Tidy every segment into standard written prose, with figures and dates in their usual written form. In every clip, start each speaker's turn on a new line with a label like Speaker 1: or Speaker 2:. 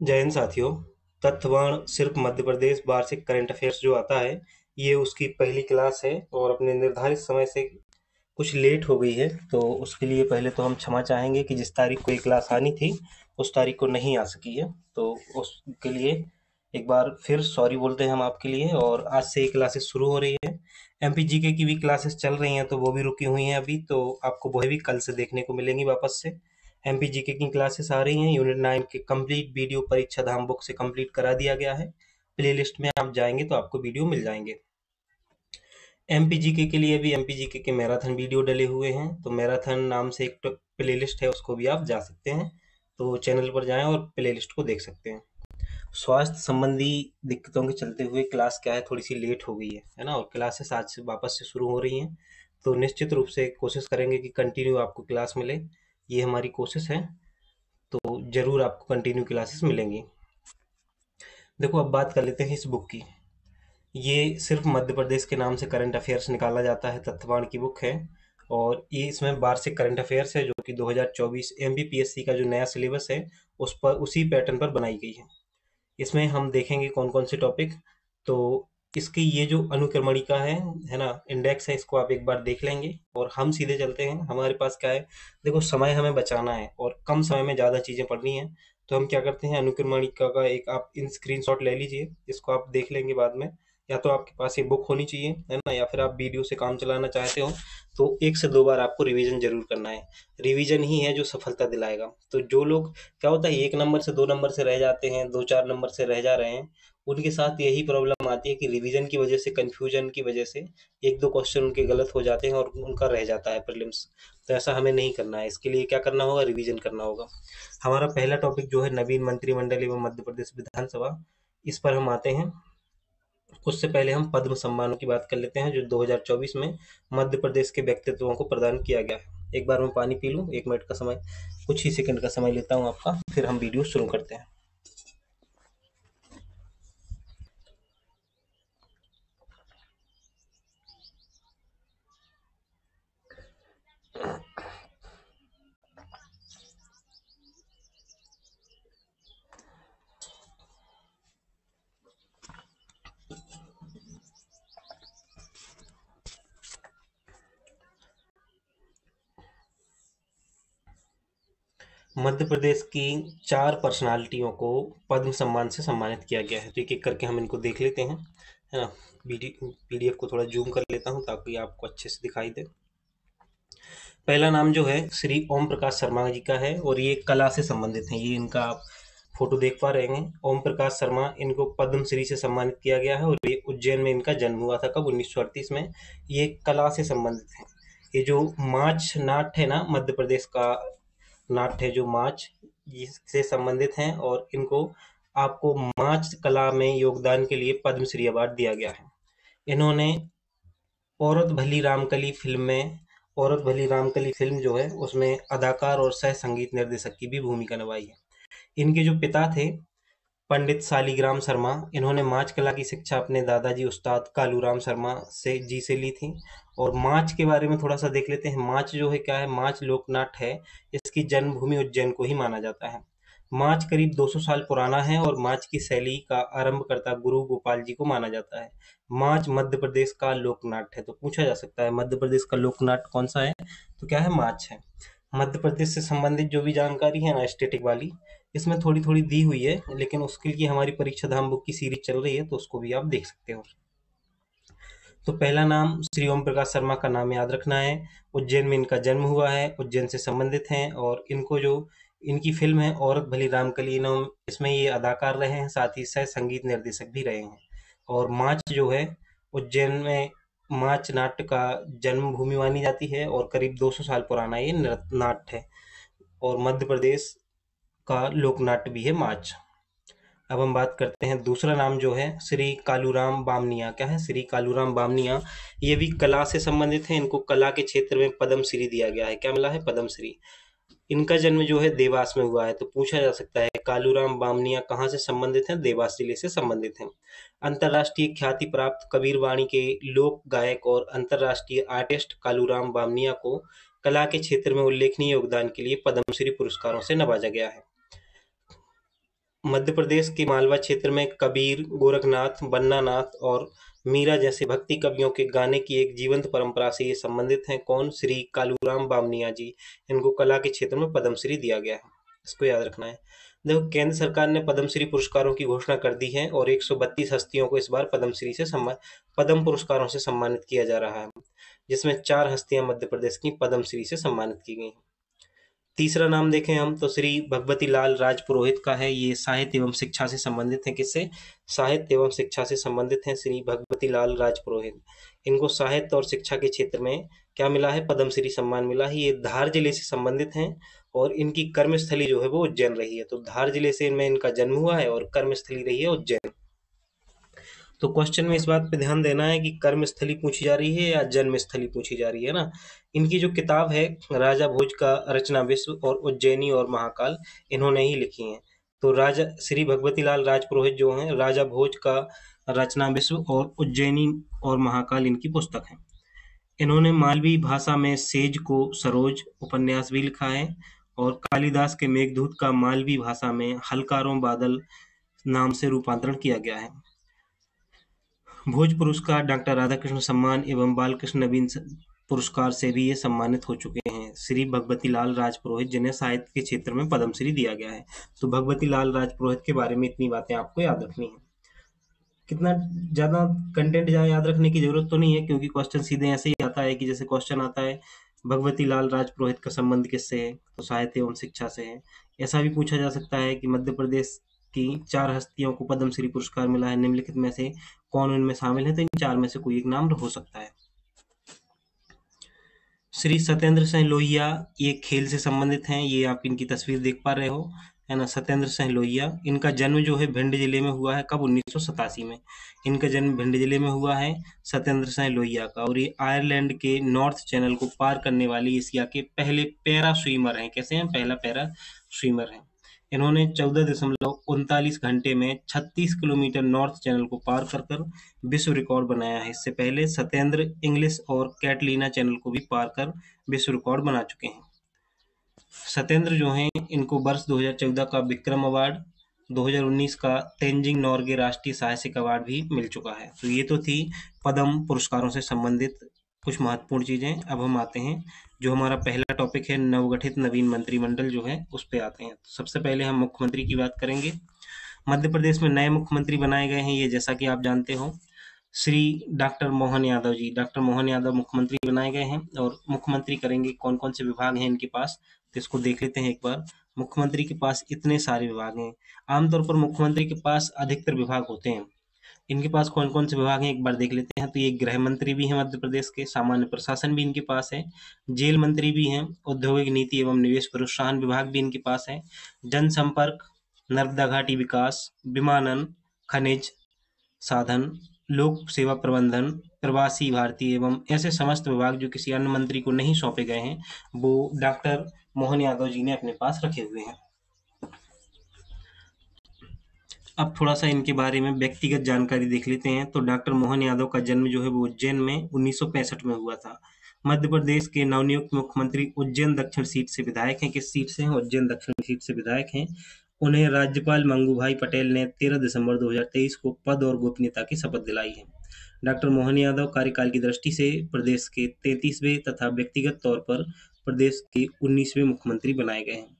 Speaker 1: जय हिंद साथियों। तत्वण सिर्फ मध्य प्रदेश वार्षिक करंट अफेयर्स जो आता है, ये उसकी पहली क्लास है और अपने निर्धारित समय से कुछ लेट हो गई है। तो उसके लिए पहले तो हम क्षमा चाहेंगे कि जिस तारीख को ये क्लास आनी थी उस तारीख को नहीं आ सकी है। तो उसके लिए एक बार फिर सॉरी बोलते हैं हम आपके लिए। और आज से ये क्लासेस शुरू हो रही है। एमपीजीके की भी क्लासेस चल रही हैं तो वो भी रुकी हुई हैं अभी, तो आपको वह भी कल से देखने को मिलेंगी वापस से। एमपीजीके की क्लासेस आ रही हैं। यूनिट 9 के कंप्लीट वीडियो परीक्षा धाम बुक से कंप्लीट करा दिया गया है। प्ले लिस्ट में आप जाएंगे तो आपको वीडियो मिल जाएंगे। एमपीजीके के लिए भी एमपीजीके के मैराथन वीडियो डले हुए हैं, तो मैराथन नाम से एक प्ले लिस्ट है, उसको भी आप जा सकते हैं। तो चैनल पर जाएं और प्ले लिस्ट को देख सकते हैं। स्वास्थ्य संबंधी दिक्कतों के चलते हुए क्लास क्या है, थोड़ी सी लेट हो गई है ना। और क्लासेस आज से वापस से शुरू हो रही हैं, तो निश्चित रूप से कोशिश करेंगे कि कंटिन्यू आपको क्लास मिले। ये हमारी कोशिश है, तो ज़रूर आपको कंटिन्यू क्लासेस मिलेंगी। देखो, अब बात कर लेते हैं इस बुक की। ये सिर्फ मध्य प्रदेश के नाम से करंट अफेयर्स निकाला जाता है, तत्वाण की बुक है। और ये इसमें वार्षिक करंट अफेयर्स है जो कि 2024 एमपीपीएससी का जो नया सिलेबस है उस पर उसी पैटर्न पर बनाई गई है। इसमें हम देखेंगे कौन कौन से टॉपिक। तो इसकी ये जो अनुक्रमणिका है ना, इंडेक्स है, इसको आप एक बार देख लेंगे और हम सीधे चलते हैं। हमारे पास क्या है, देखो समय हमें बचाना है और कम समय में ज़्यादा चीज़ें पढ़नी है। तो हम क्या करते हैं, अनुक्रमणिका का एक आप इन स्क्रीनशॉट ले लीजिए, इसको आप देख लेंगे बाद में। या तो आपके पास ये बुक होनी चाहिए है ना, या फिर आप वीडियो से काम चलाना चाहते हो तो 1 से 2 बार आपको रिवीजन जरूर करना है। रिवीजन ही है जो सफलता दिलाएगा। तो जो लोग, क्या होता है, 1 नंबर से 2 नंबर से रह जाते हैं, 2-4 नंबर से रह जा रहे हैं, उनके साथ यही प्रॉब्लम आती है कि रिवीजन की वजह से, कंफ्यूजन की वजह से 1-2 क्वेश्चन उनके गलत हो जाते हैं और उनका रह जाता है प्रीलिम्स। तो ऐसा हमें नहीं करना है। इसके लिए क्या करना होगा, रिवीजन करना होगा। हमारा पहला टॉपिक जो है नवीन मंत्रिमंडल एवं मध्य प्रदेश विधानसभा, इस पर हम आते हैं। उससे पहले हम पद्म सम्मानों की बात कर लेते हैं जो 2024 में मध्य प्रदेश के व्यक्तित्वों को प्रदान किया गया है। एक बार मैं पानी पी लूँ, 1 मिनट का समय, कुछ ही सेकंड का समय लेता हूँ आपका, फिर हम वीडियो शुरू करते हैं। मध्य प्रदेश की 4 पर्सनालिटियों को पद्म सम्मान से सम्मानित किया गया है। तो एक एक करके हम इनको देख लेते हैं, है ना। पीडीएफ को थोड़ा जूम कर लेता हूँ ताकि आपको अच्छे से दिखाई दे। पहला नाम जो है श्री ओम प्रकाश शर्मा जी का है और ये कला से संबंधित हैं। ये इनका आप फोटो देख पा रहे हैं, ओम प्रकाश शर्मा, इनको पद्म श्री से सम्मानित किया गया है। और ये उज्जैन में इनका जन्म हुआ था, कब, 1938 में। ये कला से संबंधित है। ये जो माछ नाट्य है ना, मध्य प्रदेश का नाट्य है जो माछ, इससे संबंधित हैं। और इनको, आपको माछ कला में योगदान के लिए पद्मश्री अवार्ड दिया गया है। इन्होंने औरत भली रामकली फिल्म में, औरत भली रामकली फिल्म जो है उसमें अदाकार और सह संगीत निर्देशक की भी भूमिका निभाई है। इनके जो पिता थे पंडित शालीग्राम शर्मा, इन्होंने माच कला की शिक्षा अपने दादाजी उस्ताद कालूराम शर्मा से ली थी। और माच के बारे में थोड़ा सा देख लेते हैं। माच जो है क्या है, माच लोकनाट्य है, इसकी जन्मभूमि उज्जैन को ही माना जाता है। माच करीब 200 साल पुराना है और माच की शैली का आरंभकर्ता गुरु गोपाल जी को माना जाता है। माच मध्य प्रदेश का लोकनाट्य है। तो पूछा जा सकता है मध्य प्रदेश का लोकनाट्य कौन सा है, तो क्या है, माच है। मध्य प्रदेश से संबंधित जो भी जानकारी है ना, स्टैटिक वाली, इसमें थोड़ी थोड़ी दी हुई है, लेकिन उसके लिए हमारी परीक्षा धाम बुक की सीरीज चल रही है तो उसको भी आप देख सकते हो। तो पहला नाम श्री ओम प्रकाश शर्मा का नाम याद रखना है। उज्जैन में इनका जन्म हुआ है, उज्जैन से संबंधित हैं। और इनको जो, इनकी फिल्म है औरत भली रामकली, इसमें ये अदाकार रहे हैं, साथ ही सह संगीत निर्देशक भी रहे हैं। और माच जो है, उज्जैन में माच नाट्य का जन्मभूमि मानी जाती है और करीब 200 साल पुराना ये नाट्य है। और मध्य प्रदेश का लोकनाट्य भी है माच। अब हम बात करते हैं दूसरा नाम जो है श्री कालूराम बामनिया। क्या है, श्री कालूराम बामनिया। ये भी कला से संबंधित है। इनको कला के क्षेत्र में पद्मश्री दिया गया है। क्या मिला है, पद्मश्री। इनका जन्म जो है देवास में हुआ है। तो पूछा जा सकता है कालूराम बामनिया कहाँ से संबंधित हैं, देवास जिले से संबंधित हैं। अंतर्राष्ट्रीय ख्याति प्राप्त कबीरवाणी के लोक गायक और अंतर्राष्ट्रीय आर्टिस्ट कालूराम बामनिया को कला के क्षेत्र में उल्लेखनीय योगदान के लिए पद्मश्री पुरस्कारों से नवाजा गया है। मध्य प्रदेश के मालवा क्षेत्र में कबीर, गोरखनाथ, बन्नानाथ और मीरा जैसे भक्ति कवियों के गाने की एक जीवंत परंपरा से ये संबंधित हैं। कौन? श्री कालूराम बामनिया जी। इनको कला के क्षेत्र में पद्मश्री दिया गया है, इसको याद रखना है। देखो, केंद्र सरकार ने पद्मश्री पुरस्कारों की घोषणा कर दी है और 132 हस्तियों को इस बार पद्म पुरस्कारों से सम्मानित किया जा रहा है, जिसमें 4 हस्तियां मध्य प्रदेश की पद्मश्री से सम्मानित की गई हैं। तीसरा नाम देखें हम तो श्री भगवती लाल राजपुरोहित का है। ये साहित्य एवं शिक्षा से संबंधित है। किससे? साहित्य एवं शिक्षा से संबंधित हैं श्री भगवती लाल राजपुरोहित। इनको साहित्य और शिक्षा के क्षेत्र में क्या मिला है? पद्मश्री सम्मान मिला है। ये धार जिले से संबंधित हैं और इनकी कर्मस्थली जो है वो उज्जैन रही है। तो धार जिले से इनमें इनका जन्म हुआ है और कर्मस्थली रही है उज्जैन। तो क्वेश्चन में इस बात पे ध्यान देना है कि कर्मस्थली पूछी जा रही है या जन्मस्थली पूछी जा रही है ना। इनकी जो किताब है राजा भोज का रचना विश्व और उज्जैनी और महाकाल, इन्होंने ही लिखी है। तो राजा श्री भगवती लाल राजपुरोहित जो हैं, राजा भोज का रचना विश्व और उज्जैनी और महाकाल इनकी पुस्तक है। इन्होंने मालवी भाषा में सेज को सरोज उपन्यास भी लिखा है और कालिदास के मेघदूत का मालवी भाषा में हलकारों बादल नाम से रूपांतरण किया गया है। भोज पुरस्कार, डॉक्टर राधाकृष्ण सम्मान एवं बालकृष्ण नवीन पुरस्कार से भी ये सम्मानित हो चुके हैं श्री भगवती लाल राजपुरोहित, जिन्हें साहित्य के क्षेत्र में पद्मश्री दिया गया है। तो भगवती लाल राजपुरोहित के बारे में इतनी बातें आपको याद रखनी है। कितना ज्यादा कंटेंट जहाँ याद रखने की जरूरत तो नहीं है, क्योंकि क्वेश्चन सीधे ऐसे ही आता है कि जैसे क्वेश्चन आता है भगवती लाल राजपुरोहित का संबंध किससे है, तो साहित्य एवं शिक्षा से है। ऐसा भी पूछा जा सकता है कि मध्य प्रदेश की 4 हस्तियों को पद्मश्री पुरस्कार मिला है, निम्नलिखित में से कौन उनमें शामिल है? तो इन 4 में से कोई एक नाम हो सकता है। श्री सत्येंद्र सिंह लोहिया ये खेल से संबंधित हैं। ये आप इनकी तस्वीर देख पा रहे हो, है ना, सत्येंद्र सिंह लोहिया। इनका जन्म जो है भिंड जिले में हुआ है। कब? 1987 में इनका जन्म भिंड जिले में हुआ है सत्येंद्र सिंह लोहिया का। और ये आयरलैंड के नॉर्थ चैनल को पार करने वाली एशिया के पहले पैरा स्विमर हैं। कैसे हैं? पहला पैरा स्विमर हैं। इन्होंने 14.39 घंटे में 36 किलोमीटर नॉर्थ चैनल को पार कर विश्व रिकॉर्ड बनाया है। इससे पहले सत्येंद्र इंग्लिश और कैटलीना चैनल को भी पार कर विश्व रिकॉर्ड बना चुके हैं। सत्येंद्र जो हैं, इनको वर्ष 2014 का विक्रम अवार्ड, 2019 का तेंजिंग नॉर्गे राष्ट्रीय साहसिक अवार्ड भी मिल चुका है। तो ये तो थी पद्म पुरस्कारों से संबंधित कुछ महत्वपूर्ण चीजें। अब हम आते हैं जो हमारा पहला टॉपिक है, नवगठित नवीन मंत्रिमंडल जो है उस पे आते हैं। तो सबसे पहले हम मुख्यमंत्री की बात करेंगे। मध्य प्रदेश में नए मुख्यमंत्री बनाए गए हैं, ये जैसा कि आप जानते हो श्री डॉक्टर मोहन यादव जी। डॉक्टर मोहन यादव मुख्यमंत्री बनाए गए हैं और मुख्यमंत्री करेंगे कौन कौन से विभाग हैं इनके पास, तो इसको देख लेते हैं एक बार। मुख्यमंत्री के पास इतने सारे विभाग हैं। आमतौर पर मुख्यमंत्री के पास अधिकतर विभाग होते हैं। इनके पास कौन कौन से विभाग हैं एक बार देख लेते हैं। तो ये गृह मंत्री भी हैं मध्य प्रदेश के, सामान्य प्रशासन भी इनके पास है, जेल मंत्री भी हैं, औद्योगिक नीति एवं निवेश प्रोत्साहन विभाग भी इनके पास है, जनसंपर्क, नर्मदा घाटी विकास, विमानन, खनिज साधन, लोक सेवा प्रबंधन, प्रवासी भारतीय एवं ऐसे समस्त विभाग जो किसी अन्य मंत्री को नहीं सौंपे गए हैं, वो डॉक्टर मोहन यादव जी ने अपने पास रखे हुए हैं। अब थोड़ा सा इनके बारे में व्यक्तिगत जानकारी देख लेते हैं। तो डॉक्टर मोहन यादव का जन्म जो है वो उज्जैन में 1965 में हुआ था। मध्य प्रदेश के नवनियुक्त मुख्यमंत्री उज्जैन दक्षिण सीट से विधायक हैं। किस सीट से हैं? उज्जैन दक्षिण सीट से विधायक हैं। उन्हें राज्यपाल मंगूभाई पटेल ने 13 दिसंबर 2023 को पद और गोपनीयता की शपथ दिलाई है। डॉक्टर मोहन यादव कार्यकाल की दृष्टि से प्रदेश के 33वें तथा व्यक्तिगत तौर पर प्रदेश के 19वें मुख्यमंत्री बनाए गए हैं।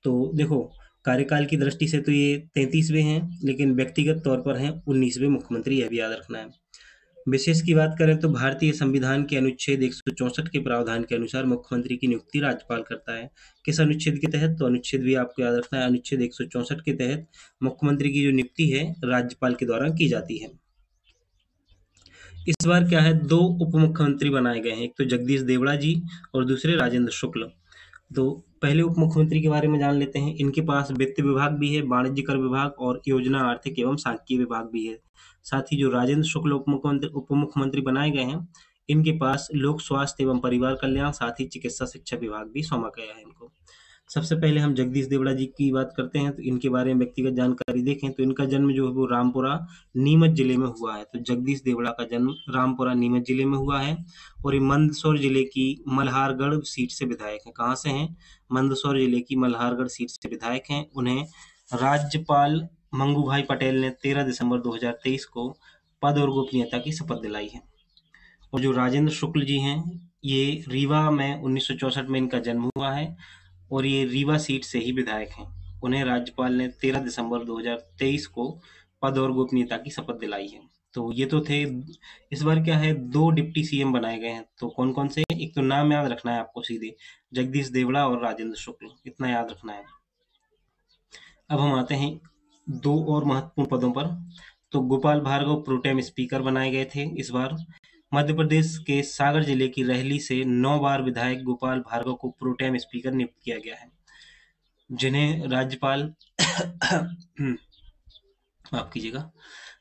Speaker 1: तो देखो, कार्यकाल की दृष्टि से तो ये 33वें हैं, लेकिन व्यक्तिगत तौर पर हैं 19वें मुख्यमंत्री, यह भी याद रखना है। विशेष की बात करें तो भारतीय संविधान के अनुच्छेद 164 के प्रावधान के अनुसार मुख्यमंत्री की नियुक्ति राज्यपाल करता है। किस अनुच्छेद के तहत? तो अनुच्छेद भी आपको याद रखना है, अनुच्छेद 164 के तहत मुख्यमंत्री की जो नियुक्ति है राज्यपाल के द्वारा की जाती है। इस बार क्या है, 2 उप मुख्यमंत्री बनाए गए हैं, एक तो जगदीश देवड़ा जी और दूसरे राजेंद्र शुक्ल। तो पहले उप मुख्यमंत्री के बारे में जान लेते हैं। इनके पास वित्त विभाग भी है, वाणिज्य कर विभाग और योजना आर्थिक एवं सांख्यिकी विभाग भी है। साथ ही जो राजेंद्र शुक्ल उप मुख्यमंत्री बनाए गए हैं, इनके पास लोक स्वास्थ्य एवं परिवार कल्याण, साथ ही चिकित्सा शिक्षा विभाग भी सौंपा गया है इनको। सबसे पहले हम जगदीश देवड़ा जी की बात करते हैं। तो इनके बारे में व्यक्तिगत जानकारी देखें तो इनका जन्म जो है वो रामपुरा नीमच जिले में हुआ है। तो जगदीश देवड़ा का जन्म रामपुरा नीमच जिले में हुआ है और ये मंदसौर जिले की मल्हारगढ़ सीट से विधायक हैं। कहाँ से हैं? मंदसौर जिले की मल्हारगढ़ सीट से विधायक हैं। उन्हें राज्यपाल मंगूभाई पटेल ने 13 दिसंबर 2023 को पद और गोपनीयता की शपथ दिलाई है। और जो राजेंद्र शुक्ल जी हैं, ये रीवा में 1964 में इनका जन्म हुआ है और ये रीवा सीट से ही विधायक हैं। उन्हें राज्यपाल ने 13 दिसंबर 2023 को पद और गोपनीयता की शपथ दिलाई है। तो ये तो थे। इस बार क्या है, 2 डिप्टी सीएम बनाए गए हैं। तो कौन-कौन से? एक तो नाम याद रखना है आपको सीधे, जगदीश देवड़ा और राजेंद्र शुक्ल, इतना याद रखना है। अब हम आते हैं 2 और महत्वपूर्ण पदों पर। तो गोपाल भार्गव प्रोटेम स्पीकर बनाए गए थे इस बार। मध्य प्रदेश के सागर जिले की रहली से 9 बार विधायक गोपाल भार्गव को प्रोटेम स्पीकर नियुक्त किया गया है, जिन्हें राज्यपाल माफ कीजिएगा,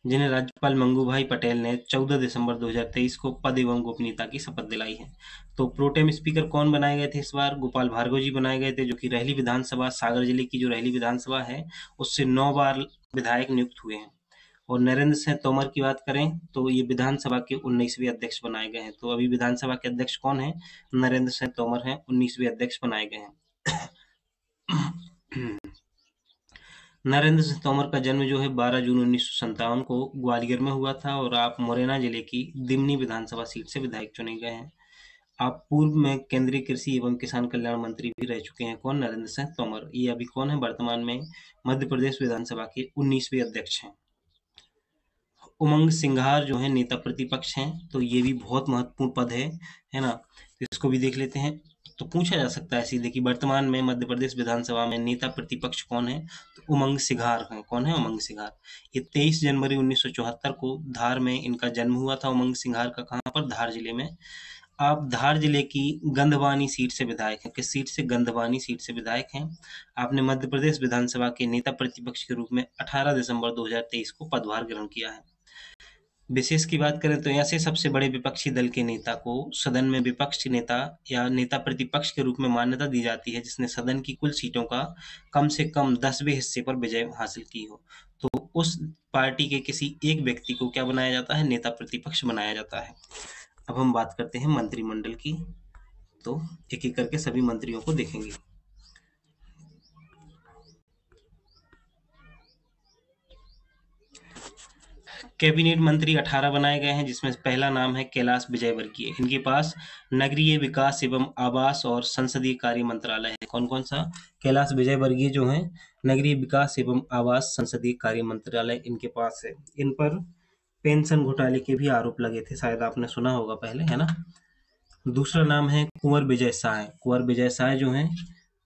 Speaker 1: जिन्हें राज्यपाल मंगूभाई पटेल ने 14 दिसंबर 2023 को पद एवं गोपनीयता की शपथ दिलाई है। तो प्रोटेम स्पीकर कौन बनाए गए थे इस बार? गोपाल भार्गव जी बनाए गए थे, जो कि रहली विधानसभा, सागर जिले की जो रहली विधानसभा है, उससे 9 बार विधायक नियुक्त हुए हैं। और नरेंद्र सिंह तोमर की बात करें तो ये विधानसभा के 19वें अध्यक्ष बनाए गए हैं। तो अभी विधानसभा के अध्यक्ष कौन है? नरेंद्र सिंह तोमर हैं, 19वें अध्यक्ष बनाए गए हैं। नरेंद्र सिंह तोमर का जन्म जो है 12 जून 1957 को ग्वालियर में हुआ था और आप मुरैना जिले की दिमनी विधानसभा सीट से विधायक चुने गए हैं। आप पूर्व में केंद्रीय कृषि एवं किसान कल्याण मंत्री भी रह चुके हैं। कौन? नरेंद्र सिंह तोमर। ये अभी कौन है? वर्तमान में मध्य प्रदेश विधानसभा के 19वें अध्यक्ष हैं। उमंग सिंघार जो है नेता प्रतिपक्ष हैं, तो ये भी बहुत महत्वपूर्ण पद है ना। तो इसको भी देख लेते हैं। तो पूछा जा सकता है सीधे कि वर्तमान में मध्य प्रदेश विधानसभा में नेता प्रतिपक्ष कौन है? तो उमंग सिंघार हैं। कौन है? उमंग सिंघार। ये 23 जनवरी 1974 को धार में इनका जन्म हुआ था। उमंग सिंघार का कहाँ पर? धार जिले में। आप धार जिले की गंधवानी सीट से विधायक हैं। किस सीट से? गंधवानी सीट से विधायक हैं। आपने मध्य प्रदेश विधानसभा के नेता प्रतिपक्ष के रूप में 18 दिसंबर 2023 को पदभार ग्रहण किया है। विशेष की बात करें तो ऐसे सबसे बड़े विपक्षी दल के नेता को सदन में विपक्ष नेता या नेता प्रतिपक्ष के रूप में मान्यता दी जाती है, जिसने सदन की कुल सीटों का कम से कम 10वें हिस्से पर विजय हासिल की हो। तो उस पार्टी के किसी एक व्यक्ति को क्या बनाया जाता है? नेता प्रतिपक्ष बनाया जाता है। अब हम बात करते हैं मंत्रिमंडल की। तो एक एक करके सभी मंत्रियों को देखेंगे। कैबिनेट मंत्री 18 बनाए गए हैं, जिसमें पहला नाम है कैलाश विजयवर्गीय। इनके पास नगरीय विकास एवं आवास और संसदीय कार्य मंत्रालय है। कौन कौन सा? कैलाश विजयवर्गीय जो है, नगरीय विकास एवं आवास संसदीय कार्य मंत्रालय इनके पास है। इन पर पेंशन घोटाले के भी आरोप लगे थे, शायद आपने सुना होगा पहले, है ना। दूसरा नाम है कुंवर विजय साय। कुंवर विजय साय जो है,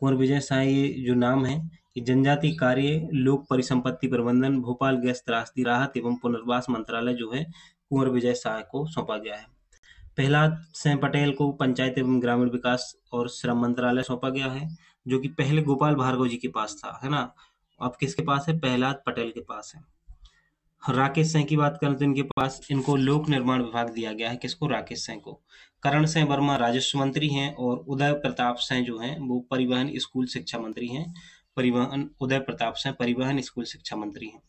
Speaker 1: कुंवर विजय साय ये जो नाम है, ये जनजाति कार्य, लोक परिसंपत्ति प्रबंधन, भोपाल गैस त्रासदी राहत एवं पुनर्वास मंत्रालय जो है कुंवर विजय साय को सौंपा गया है। प्रहलाद सिंह पटेल को पंचायत एवं ग्रामीण विकास और श्रम मंत्रालय सौंपा गया है, जो कि पहले गोपाल भार्गव जी के पास था, है ना। अब किसके पास है? प्रहलाद पटेल के पास है। राकेश सिंह की बात करें तो इनके पास इनको लोक निर्माण विभाग दिया गया है। किसको? राकेश सिंह को। करण सिंह वर्मा राजस्व मंत्री हैं और उदय प्रताप सिंह जो हैं वो परिवहन स्कूल शिक्षा मंत्री हैं। उदय प्रताप सिंह परिवहन स्कूल शिक्षा मंत्री हैं।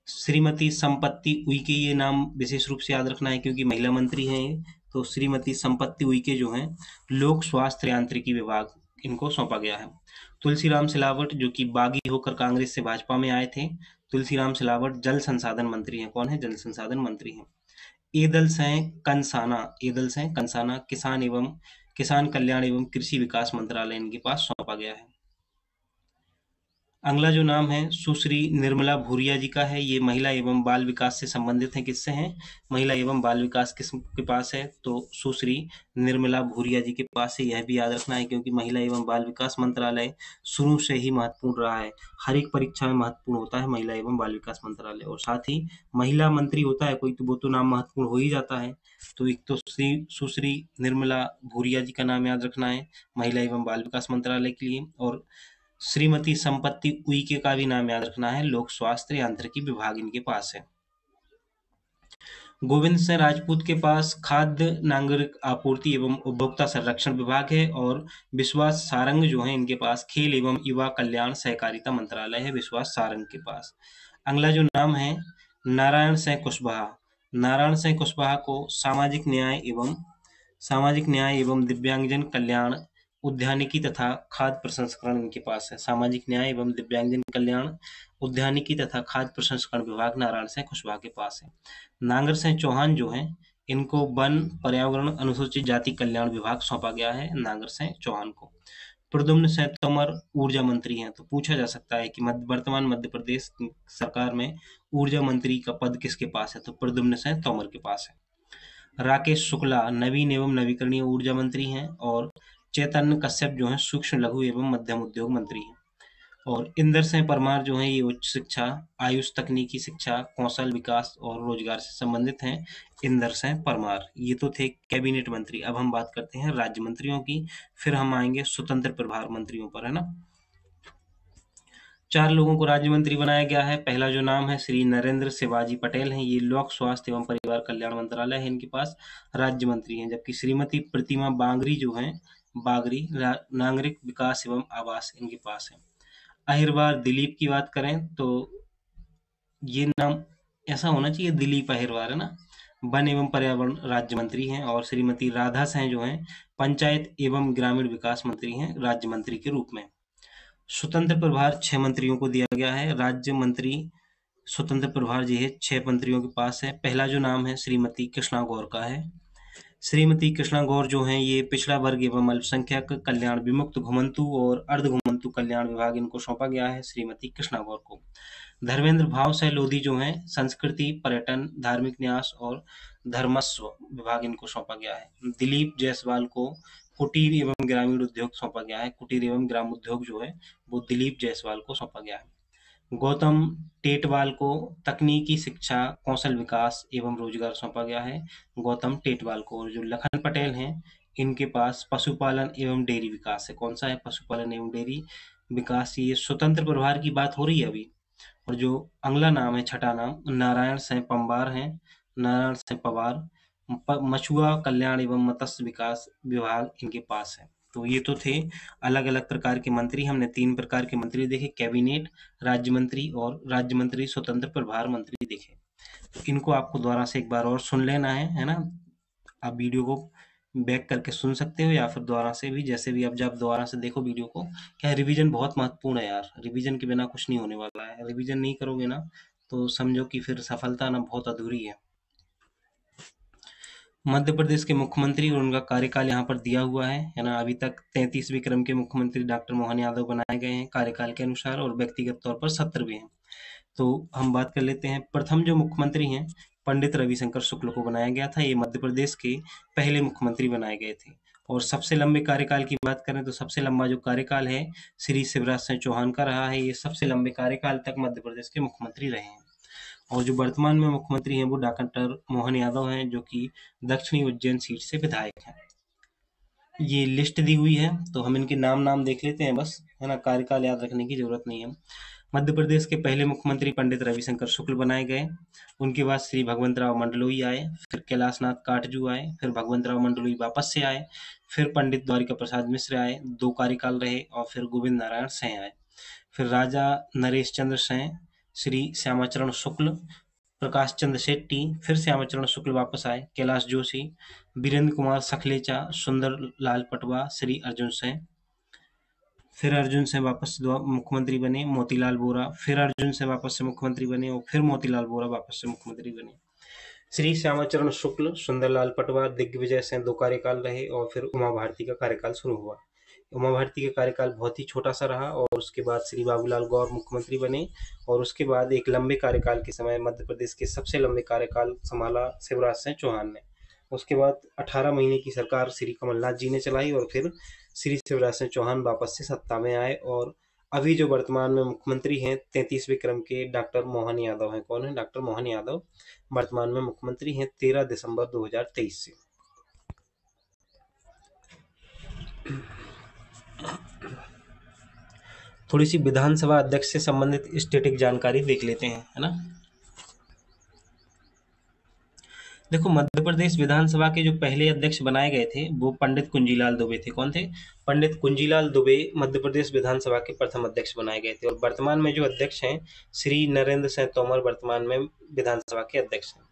Speaker 1: श्रीमती संपत्ति उइके, ये नाम विशेष रूप से याद रखना है क्योंकि महिला मंत्री हैं ये। तो श्रीमती संपत्ति उइके जो हैं लोक स्वास्थ्य यांत्रिकी विभाग इनको सौंपा गया है। तुलसीराम सिलावट जो कि बागी होकर कांग्रेस से भाजपा में आए थे, तुलसीराम सिलावट जल संसाधन मंत्री हैं। कौन है? जल संसाधन मंत्री हैं। ईदल सिंह कंसाना किसान कल्याण एवं कृषि विकास मंत्रालय इनके पास सौंपा गया है। अगला जो नाम है सुश्री निर्मला भूरिया जी का है। ये महिला एवं बाल विकास से संबंधित हैं। किससे हैं? महिला एवं बाल विकास के पास है, तो सुश्री निर्मला भूरिया जी के पास है। यह भी याद रखना है क्योंकि महिला एवं बाल विकास मंत्रालय शुरू से ही महत्वपूर्ण रहा है। हर एक परीक्षा में महत्वपूर्ण होता है महिला एवं बाल विकास मंत्रालय, और साथ ही महिला मंत्री होता है कोई तो वो तो नाम महत्वपूर्ण हो ही जाता है। तो एक तो सुश्री निर्मला भूरिया जी का नाम याद रखना है महिला एवं बाल विकास मंत्रालय के लिए, और श्रीमती संपत्ति उइके का भी नाम याद रखना है, लोक स्वास्थ्य यांत्रिकी विभाग इनके पास है। गोविंद सिंह राजपूत के पास खाद्य नागरिक आपूर्ति एवं उपभोक्ता संरक्षण विभाग है, और विश्वास सारंग जो है इनके पास खेल एवं युवा कल्याण सहकारिता मंत्रालय है, विश्वास सारंग के पास। अगला जो नाम है नारायण सिंह कुशवाहा। नारायण सिंह कुशवाहा को सामाजिक न्याय एवं दिव्यांगजन कल्याण उद्यानिकी तथा खाद्य प्रसंस्करण इनके पास है। सामाजिक न्याय एवं दिव्यांगजन कल्याण, उद्यानिकी तथा खाद्य प्रसंस्करण विभाग नारायण सिंह कुशवाहा के पास है। नांगर सिंह चौहान जो हैं, इनको वन, पर्यावरण, अनुसूचित जाति कल्याण विभाग सौंपा गया है नांगर सिंह चौहान को। प्रद्युम्न सिंह तोमर ऊर्जा मंत्री हैं, तो पूछा जा सकता है कि वर्तमान मध्य प्रदेश सरकार में ऊर्जा मंत्री का पद किसके पास है, तो प्रद्युम्न सिंह तोमर के पास है। राकेश शुक्ला नवीन एवं नवीकरणीय ऊर्जा मंत्री हैं और चैतन्य कश्यप जो हैं सूक्ष्म लघु एवं मध्यम उद्योग मंत्री हैं। और इंदर सिंह परमार जो हैं ये उच्च शिक्षा, आयुष, तकनीकी शिक्षा, कौशल विकास और रोजगार से संबंधित हैं। इंदर सिंह परमार ये तो थे कैबिनेट मंत्री। अब हम बात करते हैं राज्य मंत्रियों की, फिर हम आएंगे स्वतंत्र प्रभार मंत्रियों पर, है ना। 4 लोगों को राज्य मंत्री बनाया गया है। पहला जो नाम है श्री नरेंद्र शिवाजी पटेल हैं, ये लोक स्वास्थ्य एवं परिवार कल्याण मंत्रालय है इनके पास, राज्य मंत्री हैं। जबकि श्रीमती प्रतिमा बांगरी जो हैं, बागरी नागरिक विकास एवं आवास इनके पास है। अहिरवार दिलीप की बात करें तो ये नाम ऐसा होना चाहिए, दिलीप अहिरवार, है ना, वन एवं पर्यावरण राज्य मंत्री हैं। और श्रीमती राधा सिंह जो हैं पंचायत एवं ग्रामीण विकास मंत्री हैं राज्य मंत्री के रूप में। स्वतंत्र प्रभार 6 मंत्रियों को दिया गया है। राज्य मंत्री स्वतंत्र प्रभार जी है 6 मंत्रियों के पास है। पहला जो नाम है श्रीमती कृष्णा गौर का है। श्रीमती कृष्णा गौर जो हैं ये पिछड़ा वर्ग एवं अल्पसंख्यक कल्याण, विमुक्त घुमंतु और अर्ध घुमंतु कल्याण विभाग इनको सौंपा गया है श्रीमती कृष्णा गौर को। धर्मेंद्र भाव सिंह लोधी जो हैं संस्कृति, पर्यटन, धार्मिक न्यास और धर्मस्व विभाग इनको सौंपा गया है। दिलीप जायसवाल को कुटीर एवं ग्रामीण उद्योग सौंपा गया है। कुटीर एवं ग्राम उद्योग जो है वो दिलीप जायसवाल को सौंपा गया है। गौतम टेटवाल को तकनीकी शिक्षा, कौशल विकास एवं रोजगार सौंपा गया है, गौतम टेटवाल को। और जो लखन पटेल हैं इनके पास पशुपालन एवं डेयरी विकास है। कौन सा है, पशुपालन एवं डेयरी विकास। ये स्वतंत्र प्रभार की बात हो रही है अभी। और जो अगला नाम है, छठा नाम, नारायण सिंह पंवार हैं, नारायण सिंह पवार, मछुआ कल्याण एवं मत्स्य विकास विभाग इनके पास है। तो ये तो थे अलग अलग प्रकार के मंत्री। हमने 3 प्रकार के मंत्री देखे, कैबिनेट, राज्य मंत्री और राज्य मंत्री स्वतंत्र प्रभार मंत्री देखे। तो इनको आपको दोबारा से एक बार और सुन लेना है ना। आप वीडियो को बैक करके सुन सकते हो या फिर दोबारा से भी, जैसे भी आप जब दोबारा से देखो वीडियो को। क्या रिवीजन बहुत महत्वपूर्ण है यार, रिवीजन के बिना कुछ नहीं होने वाला है। रिवीजन नहीं करोगे ना तो समझो कि फिर सफलता ना बहुत अधूरी है। मध्य प्रदेश के मुख्यमंत्री और उनका कार्यकाल यहाँ पर दिया हुआ है ना। अभी तक 33वें क्रम के मुख्यमंत्री डॉक्टर मोहन यादव बनाए गए हैं कार्यकाल के अनुसार, और व्यक्तिगत तौर पर 17वें हैं। तो हम बात कर लेते हैं। प्रथम जो मुख्यमंत्री हैं पंडित रविशंकर शुक्ल को बनाया गया था। ये मध्य प्रदेश के पहले मुख्यमंत्री बनाए गए थे। और सबसे लंबे कार्यकाल की बात करें तो सबसे लंबा जो कार्यकाल है श्री शिवराज सिंह चौहान का रहा है। ये सबसे लंबे कार्यकाल तक मध्य प्रदेश के मुख्यमंत्री रहे हैं। और जो वर्तमान में मुख्यमंत्री हैं वो डॉक्टर मोहन यादव हैं, जो कि दक्षिणी उज्जैन सीट से विधायक हैं। ये लिस्ट दी हुई है तो हम इनके नाम देख लेते हैं बस, है ना, कार्यकाल याद रखने की जरूरत नहीं है। मध्य प्रदेश के पहले मुख्यमंत्री पंडित रविशंकर शुक्ल बनाए गए। उनके बाद श्री भगवंत राव मंडलोई आए, फिर कैलाशनाथ काटजू आए, फिर भगवंत राव मंडलोई वापस से आए, फिर पंडित द्वारिका प्रसाद मिश्र आए, 2 कार्यकाल रहे, और फिर गोविंद नारायण सिंह आए। फिर राजा नरेश चंद्र सिंह, श्री श्यामाचरण शुक्ल, प्रकाश चंद्र शेट्टी, फिर श्यामाचरण शुक्ल वापस आए, कैलाश जोशी, वीरेंद्र कुमार सखलेचा, सुंदर लाल पटवा, श्री अर्जुन सिंह, फिर अर्जुन सिंह वापस से मुख्यमंत्री बने, मोतीलाल वोरा, फिर अर्जुन सिंह वापस से मुख्यमंत्री बने, और फिर मोतीलाल वोरा वापस से मुख्यमंत्री बने। श्री श्यामाचरण शुक्ल, सुंदरलाल पटवा, दिग्विजय सिंह 2 कार्यकाल रहे, और फिर उमा भारती का कार्यकाल शुरू हुआ। उमा भारती का कार्यकाल बहुत ही छोटा सा रहा, और उसके बाद श्री बाबूलाल गौर मुख्यमंत्री बने, और उसके बाद एक लंबे कार्यकाल के समय मध्य प्रदेश के सबसे लंबे कार्यकाल संभाला शिवराज सिंह चौहान ने। उसके बाद 18 महीने की सरकार श्री कमलनाथ जी ने चलाई, और फिर श्री शिवराज सिंह चौहान वापस से सत्ता में आए। और अभी जो वर्तमान में मुख्यमंत्री हैं 33वें क्रम के डॉक्टर मोहन यादव हैं। कौन है, डॉक्टर मोहन यादव वर्तमान में मुख्यमंत्री हैं 13 दिसंबर 2023 से। थोड़ी सी विधानसभा अध्यक्ष से संबंधित स्टैटिक जानकारी देख लेते हैं, है ना। देखो, मध्य प्रदेश विधानसभा के जो पहले अध्यक्ष बनाए गए थे वो पंडित कुंजीलाल दुबे थे। कौन थे, पंडित कुंजीलाल दुबे मध्य प्रदेश विधानसभा के प्रथम अध्यक्ष बनाए गए थे। और वर्तमान में जो अध्यक्ष हैं श्री नरेंद्र सिंह तोमर वर्तमान में विधानसभा के अध्यक्ष हैं।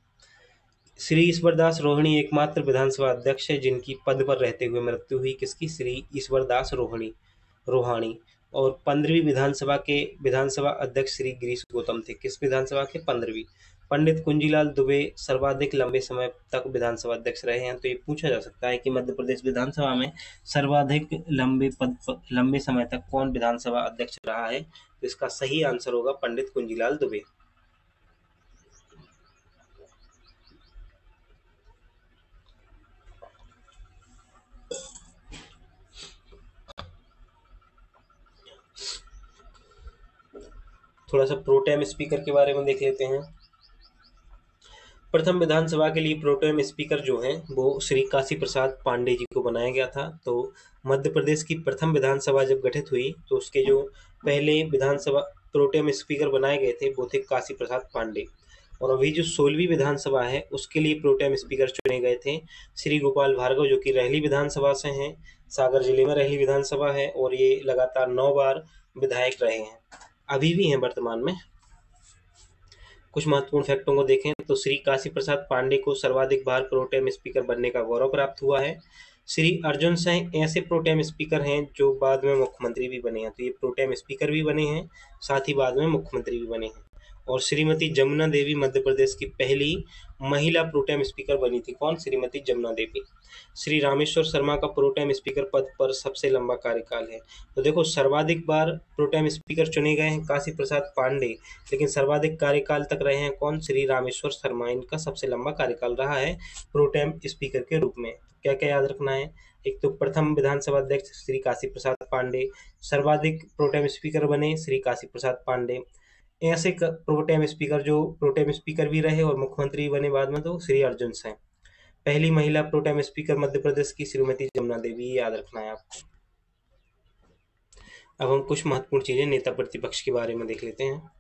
Speaker 1: श्री ईश्वरदास रोहिणी एकमात्र विधानसभा अध्यक्ष है जिनकी पद पर रहते हुए मृत्यु हुई। किसकी? श्री ईश्वरदास रोहाणी। और 15वीं विधानसभा अध्यक्ष श्री गिरीश गौतम थे। किस विधानसभा के? 15वीं। पंडित कुंजीलाल दुबे सर्वाधिक लंबे समय तक विधानसभा अध्यक्ष रहे हैं। तो ये पूछा जा सकता है कि मध्य प्रदेश विधानसभा में सर्वाधिक लंबे समय तक कौन विधानसभा अध्यक्ष रहा है? तो इसका सही आंसर होगा पंडित कुंजीलाल दुबे। थोड़ा सा प्रोटेम स्पीकर के बारे में देख लेते हैं। प्रथम विधानसभा के लिए प्रोटेम स्पीकर जो हैं वो श्री काशी प्रसाद पांडे जी को बनाया गया था। तो मध्य प्रदेश की प्रथम विधानसभा जब गठित हुई तो उसके जो पहले विधानसभा प्रोटेम स्पीकर बनाए गए थे वो थे काशी प्रसाद पांडे। और अभी जो 16वीं विधानसभा है उसके लिए प्रोटेम स्पीकर चुने गए थे श्री गोपाल भार्गव, जो कि रहली विधानसभा से हैं। सागर जिले में रहली विधानसभा है और ये लगातार 9 बार विधायक रहे हैं, अभी भी हैं वर्तमान में। कुछ महत्वपूर्ण फैक्टों को देखें तो श्री काशी प्रसाद पांडे को सर्वाधिक बार प्रोटेम स्पीकर बनने का गौरव प्राप्त हुआ है। श्री अर्जुन सिंह ऐसे प्रोटेम स्पीकर हैं जो बाद में मुख्यमंत्री भी बने हैं। तो ये प्रोटेम स्पीकर भी बने हैं, साथ ही बाद में मुख्यमंत्री भी बने हैं। और श्रीमती जमुना देवी मध्य प्रदेश की पहली महिला प्रोटेम स्पीकर बनी थी। कौन? श्रीमती जमुना देवी। श्री रामेश्वर शर्मा का प्रोटेम स्पीकर पद पर सबसे लंबा कार्यकाल है। तो देखो, सर्वाधिक बार प्रोटेम स्पीकर चुने गए हैं काशी प्रसाद पांडे, लेकिन सर्वाधिक कार्यकाल तक रहे हैं कौन? श्री रामेश्वर शर्मा। इनका सबसे लंबा कार्यकाल रहा है प्रोटेम स्पीकर के रूप में। क्या क्या याद रखना है? एक तो प्रथम विधानसभा अध्यक्ष श्री काशी प्रसाद पांडे, सर्वाधिक प्रोटेम स्पीकर बने श्री काशी प्रसाद पांडे। ऐसे प्रोटेम स्पीकर भी रहे और मुख्यमंत्री भी बने बाद में, तो श्री अर्जुन सिंह। पहली महिला प्रोटेम स्पीकर मध्य प्रदेश की श्रीमती जमुना देवी, याद रखना है आपको। अब हम कुछ महत्वपूर्ण चीजें नेता प्रतिपक्ष के बारे में देख लेते हैं।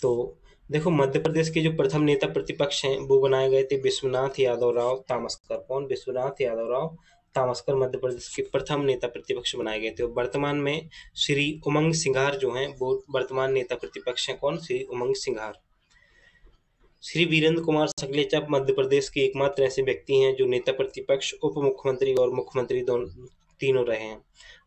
Speaker 1: तो देखो, मध्य प्रदेश के जो प्रथम नेता प्रतिपक्ष हैं वो बनाए गए थे विश्वनाथ यादव राव तामस्कर। कौन? विश्वनाथ यादव राव तामस्कर मध्य प्रदेश के प्रथम नेता प्रतिपक्ष बनाए गए थे। और वर्तमान में श्री उमंग सिंघार जो हैं वो वर्तमान नेता प्रतिपक्ष हैं। कौन? श्री उमंग सिंघार। श्री वीरेंद्र कुमार सकलेचा मध्य प्रदेश के एकमात्र ऐसे व्यक्ति हैं जो नेता प्रतिपक्ष, उप मुख्यमंत्री और मुख्यमंत्री तीनों रहे हैं।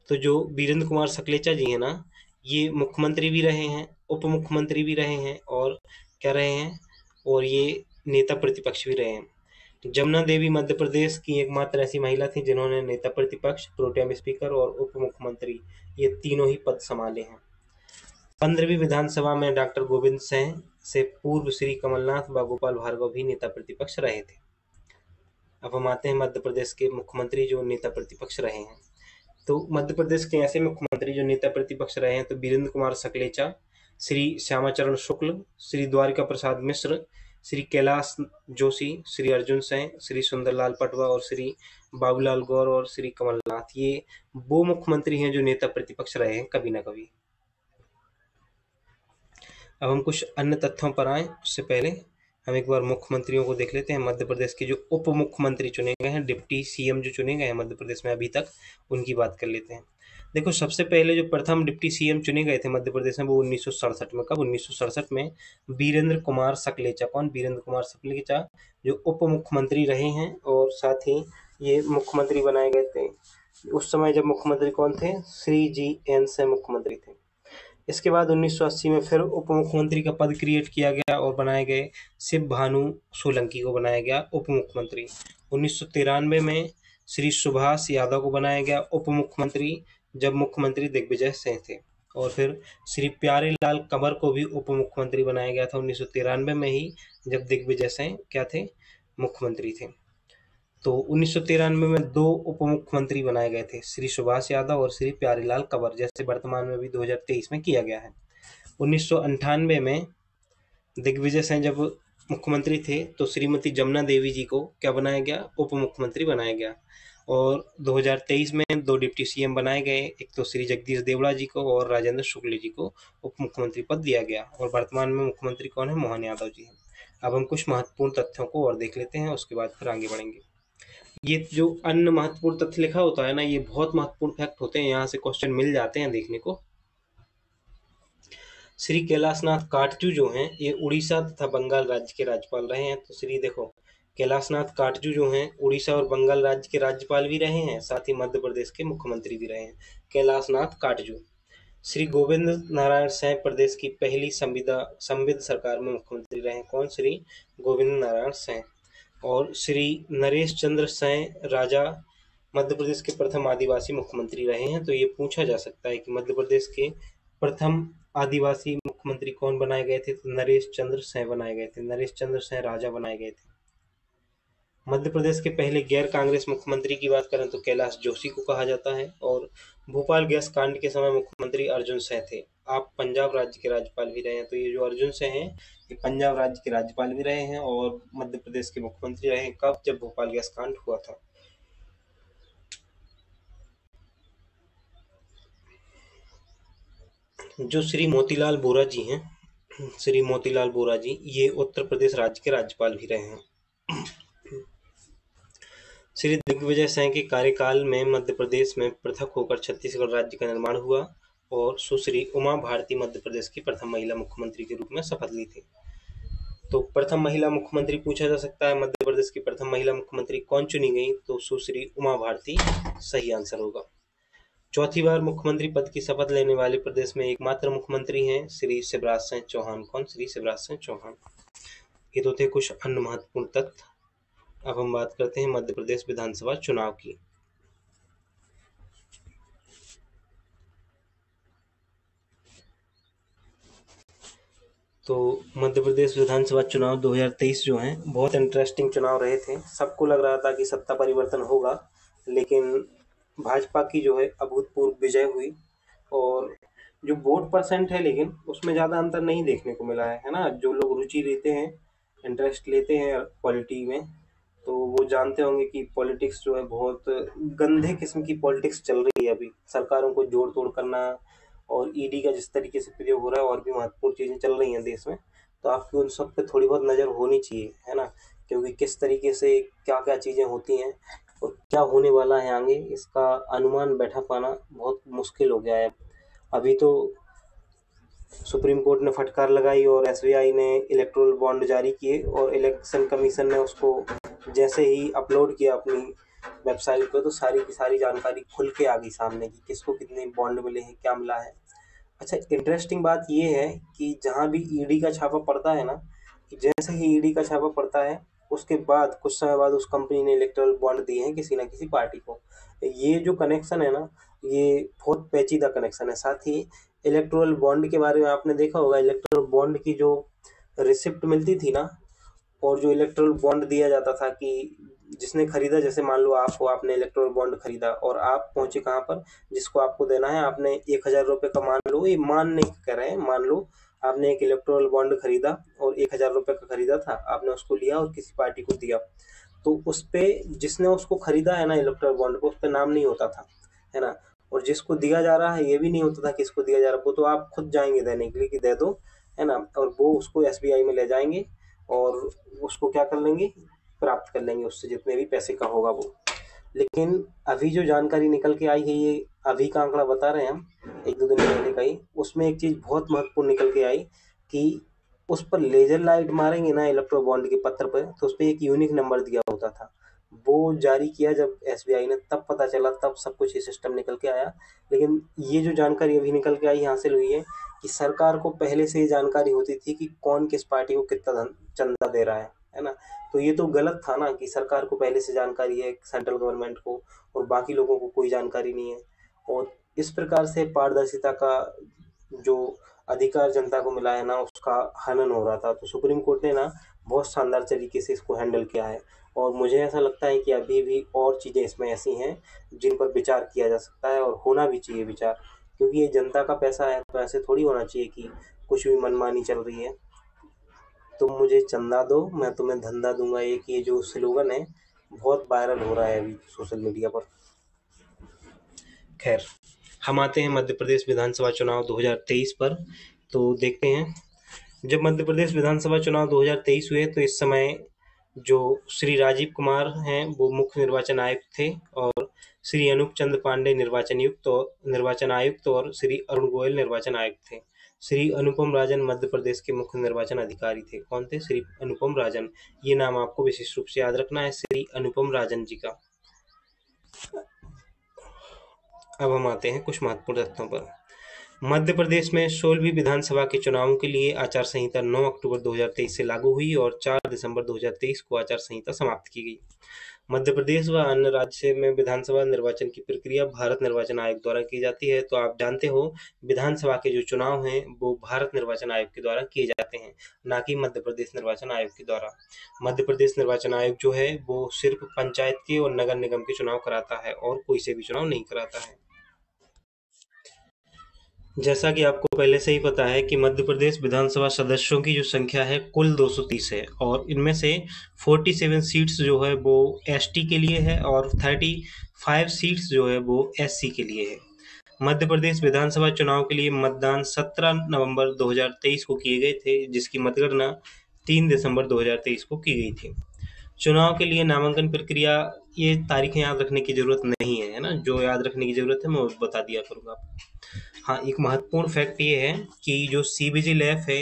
Speaker 1: तो जो वीरेंद्र कुमार सकलेचा जी हैं ना, ये मुख्यमंत्री भी रहे हैं, उप मुख्यमंत्री भी रहे हैं और क्या रहे हैं, और ये नेता प्रतिपक्ष भी रहे हैं। जमुना देवी मध्य प्रदेश की एकमात्र ऐसी महिला थी जिन्होंने नेता प्रतिपक्ष, प्रोटेम स्पीकर और उप मुख्यमंत्री ये तीनों ही पद संभाले हैं। 15वीं विधानसभा में डॉक्टर गोविंद सिंह से पूर्व श्री कमलनाथ व गोपाल भार्गव भी नेता प्रतिपक्ष रहे थे। अब हम आते हैं मध्य प्रदेश के मुख्यमंत्री जो नेता प्रतिपक्ष रहे हैं। तो मध्य प्रदेश के ऐसे मुख्यमंत्री जो नेता प्रतिपक्ष रहे हैं तो वीरेंद्र कुमार सकलेचा, श्री श्यामाचरण शुक्ल, श्री द्वारिका प्रसाद मिश्र, श्री कैलाश जोशी, श्री अर्जुन सिंह, श्री सुंदरलाल पटवा और श्री बाबूलाल गौर और श्री कमलनाथ, ये वो मुख्यमंत्री हैं जो नेता प्रतिपक्ष रहे हैं कभी ना कभी। अब हम कुछ अन्य तथ्यों पर आए उससे पहले हम एक बार मुख्यमंत्रियों को देख लेते हैं। मध्य प्रदेश के जो उप मुख्यमंत्री चुने गए हैं, डिप्टी सीएम जो चुने गए हैं मध्य प्रदेश में अभी तक, उनकी बात कर लेते हैं। देखो, सबसे पहले जो प्रथम डिप्टी सीएम चुने गए थे मध्य प्रदेश में वो 1967 में। कब? 1967 में वीरेंद्र कुमार सकलेचा। कौन? वीरेंद्र कुमार सकलेचा जो उप मुख्यमंत्री रहे हैं और साथ ही ये मुख्यमंत्री बनाए गए थे। उस समय जब मुख्यमंत्री कौन थे? श्री जी.एन. सिंह मुख्यमंत्री थे। इसके बाद 1980 में फिर उप मुख्यमंत्री का पद क्रिएट किया गया और बनाए गए शिव भानु सोलंकी को बनाया गया उप मुख्यमंत्री। 1993 में श्री सुभाष यादव को बनाया गया उप मुख्यमंत्री जब मुख्यमंत्री दिग्विजय सिंह थे। और फिर श्री प्यारेलाल कंवर को भी उप मुख्यमंत्री बनाया गया था 1993 में ही, जब दिग्विजय सिंह क्या थे? मुख्यमंत्री थे। तो 1993 में 2 उप मुख्यमंत्री बनाए गए थे, श्री सुभाष यादव और श्री प्यारेलाल कंवर, जैसे वर्तमान में भी 2023 में किया गया है। 1998 में दिग्विजय सिंह जब मुख्यमंत्री थे तो श्रीमती जमुना देवी जी को क्या बनाया गया? उप मुख्यमंत्री बनाया गया। और 2023 में 2 डिप्टी सीएम बनाए गए, एक तो श्री जगदीश देवड़ा जी को और राजेंद्र शुक्ल जी को उप मुख्यमंत्री पद दिया गया। और वर्तमान में मुख्यमंत्री कौन है? मोहन यादव जी हैं। अब हम कुछ महत्वपूर्ण तथ्यों को और देख लेते हैं, उसके बाद फिर आगे बढ़ेंगे। ये जो अन्य महत्वपूर्ण तथ्य लिखा होता है ना, ये बहुत महत्वपूर्ण फैक्ट होते हैं, यहाँ से क्वेश्चन मिल जाते हैं देखने को। श्री कैलाशनाथ काटजू जो हैं ये उड़ीसा तथा बंगाल राज्य के राज्यपाल रहे हैं। तो श्री देखो, कैलाशनाथ काटजू जो हैं उड़ीसा और बंगाल राज्य के राज्यपाल भी रहे हैं, साथ ही मध्य प्रदेश के मुख्यमंत्री भी रहे हैं। कैलाशनाथ काटजू। श्री गोविंद नारायण सिंह प्रदेश की पहली संविध सरकार में मुख्यमंत्री रहे। कौन? श्री गोविंद नारायण सिंह। और श्री नरेश चंद्र सिंह राजा मध्य प्रदेश के प्रथम आदिवासी मुख्यमंत्री रहे हैं। तो ये पूछा जा सकता है कि मध्य प्रदेश के प्रथम आदिवासी मुख्यमंत्री कौन बनाए गए थे? तो नरेश चंद्र सिंह बनाए गए थे। नरेश चंद्र सिंह राजा बनाए गए थे। मध्य प्रदेश के पहले गैर कांग्रेस मुख्यमंत्री की बात करें तो कैलाश जोशी को कहा जाता है। और भोपाल गैस कांड के समय मुख्यमंत्री अर्जुन सिंह थे। आप पंजाब राज्य के राज्यपाल भी रहे हैं। तो ये जो अर्जुन सिंह हैं ये पंजाब राज्य के राज्यपाल भी रहे हैं और मध्य प्रदेश के मुख्यमंत्री रहे हैं। कब? जब भोपाल गैस कांड हुआ था। जो श्री मोतीलाल वोरा जी हैं, श्री मोतीलाल वोरा जी, ये उत्तर प्रदेश राज्य के राज्यपाल भी रहे हैं। श्री दिग्विजय सिंह के कार्यकाल में मध्य प्रदेश में पृथक होकर छत्तीसगढ़ राज्य का निर्माण हुआ और सुश्री उमा भारती मध्य प्रदेश की प्रथम महिला मुख्यमंत्री के रूप में शपथ ली थी। तो प्रथम महिला मुख्यमंत्री पूछा जा सकता है, मध्य प्रदेश की प्रथम महिला मुख्यमंत्री कौन चुनी गई? तो सुश्री उमा भारती सही आंसर होगा। चौथी बार मुख्यमंत्री पद की शपथ लेने वाले प्रदेश में एकमात्र मुख्यमंत्री हैं श्री शिवराज सिंह चौहान। कौन? श्री शिवराज सिंह चौहान। ये तो थे कुछ अन्य महत्वपूर्ण तथ्य। अब हम बात करते हैं मध्य प्रदेश विधानसभा चुनाव की। तो मध्य प्रदेश विधानसभा चुनाव 2023 जो हैं बहुत इंटरेस्टिंग चुनाव रहे थे। सबको लग रहा था कि सत्ता परिवर्तन होगा, लेकिन भाजपा की जो है अभूतपूर्व विजय हुई और जो वोट परसेंट है लेकिन उसमें ज़्यादा अंतर नहीं देखने को मिला है ना। जो लोग रुचि लेते हैं, इंटरेस्ट लेते हैं पॉलिटी में, तो वो जानते होंगे कि पॉलिटिक्स जो है बहुत गंदे किस्म की पॉलिटिक्स चल रही है अभी। सरकारों को जोड़ तोड़ करना और ईडी का जिस तरीके से प्रयोग हो रहा है और भी महत्वपूर्ण चीज़ें चल रही हैं देश में, तो आपकी उन सब पे थोड़ी बहुत नज़र होनी चाहिए, है ना। क्योंकि किस तरीके से क्या क्या चीज़ें होती हैं और क्या होने वाला है आगे, इसका अनुमान बैठा पाना बहुत मुश्किल हो गया है। अभी तो सुप्रीम कोर्ट ने फटकार लगाई और एसबीआई ने इलेक्ट्रोल बॉन्ड जारी किए और इलेक्शन कमीशन ने उसको जैसे ही अपलोड किया अपनी वेबसाइट पर, तो सारी की सारी जानकारी खुल के आ गई सामने कि किसको कितने बॉन्ड मिले हैं, क्या मिला है। अच्छा, इंटरेस्टिंग बात ये है कि जहाँ भी ईडी का छापा पड़ता है ना, कि जैसे ही ईडी का छापा पड़ता है उसके बाद कुछ समय बाद उस कंपनी ने इलेक्ट्रल बॉन्ड दिए हैं किसी ना किसी पार्टी को। ये जो कनेक्शन है ना, ये बहुत पेचीदा कनेक्शन है। साथ ही इलेक्ट्रल बॉन्ड के बारे में आपने देखा होगा, इलेक्ट्रल बॉन्ड की जो रिसिप्ट मिलती थी ना, और जो इलेक्ट्रल बॉन्ड दिया जाता था कि जिसने खरीदा, जैसे मान लो आपने इलेक्ट्रल बॉन्ड खरीदा और आप पहुंचे कहाँ पर, जिसको आपको देना है, आपने 1,000 रुपये का, मान लो, ये मानने कह रहे हैं, मान लो आपने एक इलेक्ट्रल बॉन्ड खरीदा और 1,000 रुपये का खरीदा था, आपने उसको लिया और किसी पार्टी को दिया, तो उस पे जिसने उसको खरीदा है ना इलेक्ट्रल बॉन्ड को, उस पर नाम नहीं होता था, है ना। और जिसको दिया जा रहा है ये भी नहीं होता था किसको दिया जा रहा है, वो तो आप खुद जाएंगे देने के लिए कि दे दो, है ना। और वो उसको एसबीआई में ले जाएंगे और उसको क्या कर लेंगे, प्राप्त कर लेंगे उससे जितने भी पैसे का होगा वो। लेकिन अभी जो जानकारी निकल के आई है, ये अभी का आंकड़ा बता रहे हैं हम, 1-2 दिन पहले का ही, उसमें एक चीज़ बहुत महत्वपूर्ण निकल के आई कि उस पर लेजर लाइट मारेंगे ना इलेक्ट्रो बॉन्ड के पत्र पर, तो उस पर एक यूनिक नंबर दिया होता था। वो जारी किया जब एसबीआई ने, तब पता चला, तब सब कुछ ये सिस्टम निकल के आया। लेकिन ये जो जानकारी अभी निकल के आई, हासिल हुई है, कि सरकार को पहले से ही जानकारी होती थी कि कौन किस पार्टी को कितना चंदा दे रहा है ना। तो ये तो गलत था ना कि सरकार को पहले से जानकारी है, सेंट्रल गवर्नमेंट को, और बाकी लोगों को कोई जानकारी नहीं है। और इस प्रकार से पारदर्शिता का जो अधिकार जनता को मिला है ना, उसका हनन हो रहा था। तो सुप्रीम कोर्ट ने ना बहुत शानदार तरीके से इसको हैंडल किया है और मुझे ऐसा लगता है कि अभी भी और चीज़ें इसमें ऐसी हैं जिन पर विचार किया जा सकता है और होना भी चाहिए विचार, क्योंकि ये जनता का पैसा है, तो ऐसे थोड़ी होना चाहिए कि कुछ भी मनमानी चल रही है। तुम मुझे चंदा दो, मैं तुम्हें धंधा दूंगा, एक ये जो स्लोगन है बहुत वायरल हो रहा है अभी सोशल मीडिया पर। खैर, हम आते हैं मध्य प्रदेश विधानसभा चुनाव 2023 पर। तो देखते हैं, जब मध्य प्रदेश विधानसभा चुनाव 2023 हुए तो इस समय जो श्री राजीव कुमार हैं वो मुख्य निर्वाचन आयुक्त थे और श्री अनूप चंद्र पांडे निर्वाचन आयुक्त और श्री अरुण गोयल निर्वाचन आयुक्त थे। श्री अनुपम राजन मध्य प्रदेश के मुख्य निर्वाचन अधिकारी थे। कौन थे? श्री अनुपम राजन। ये नाम आपको विशेष रूप से याद रखना है, श्री अनुपम राजन जी का। अब हम आते हैं कुछ महत्वपूर्ण तथ्यों पर। मध्य प्रदेश में 16वीं विधानसभा के चुनावों के लिए आचार संहिता 9 अक्टूबर 2023 से लागू हुई और 4 दिसंबर 2023 को आचार संहिता समाप्त की गई। मध्य प्रदेश व अन्य राज्य में विधानसभा निर्वाचन की प्रक्रिया भारत निर्वाचन आयोग द्वारा की जाती है। तो आप जानते हो विधानसभा के जो चुनाव हैं वो भारत निर्वाचन आयोग के द्वारा किए जाते हैं, ना कि मध्य प्रदेश निर्वाचन आयोग के द्वारा। मध्य प्रदेश निर्वाचन आयोग जो है वो सिर्फ पंचायत के और नगर निगम के चुनाव कराता है और कोई से भी चुनाव नहीं कराता है। जैसा कि आपको पहले से ही पता है कि मध्य प्रदेश विधानसभा सदस्यों की जो संख्या है कुल 230 है और इनमें से 47 सीट्स जो है वो एसटी के लिए है और 35 सीट्स जो है वो एससी के लिए है। मध्य प्रदेश विधानसभा चुनाव के लिए मतदान 17 नवंबर 2023 को किए गए थे, जिसकी मतगणना 3 दिसंबर 2023 को की गई थी। चुनाव के लिए नामांकन प्रक्रिया, ये तारीखें याद रखने की जरूरत नहीं है ना, जो याद रखने की जरूरत है मैं वो बता दिया करूँगा। हाँ, एक महत्वपूर्ण फैक्ट ये है कि जो सी विजिल ऐप है,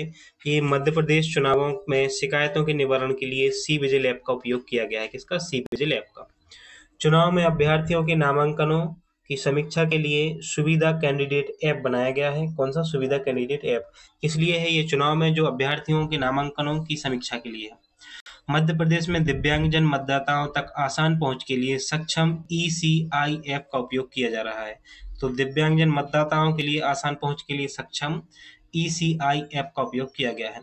Speaker 1: ये मध्य प्रदेश चुनावों में शिकायतों के निवारण के लिए सी विजिल ऐप का उपयोग किया गया है। किसका? सी विजिल ऐप का। चुनाव में अभ्यर्थियों के नामांकनों की समीक्षा के लिए सुविधा कैंडिडेट ऐप बनाया गया है। कौन सा? सुविधा कैंडिडेट ऐप। किस लिए है ये? चुनाव में जो अभ्यर्थियों के नामांकनों की समीक्षा के लिए है। मध्य प्रदेश में दिव्यांगजन मतदाताओं तक आसान पहुंच के लिए सक्षम ईसीआई ऐप का उपयोग किया जा रहा है। तो दिव्यांगजन मतदाताओं के लिए आसान पहुंच के लिए सक्षम ईसीआई ऐप का उपयोग किया गया है।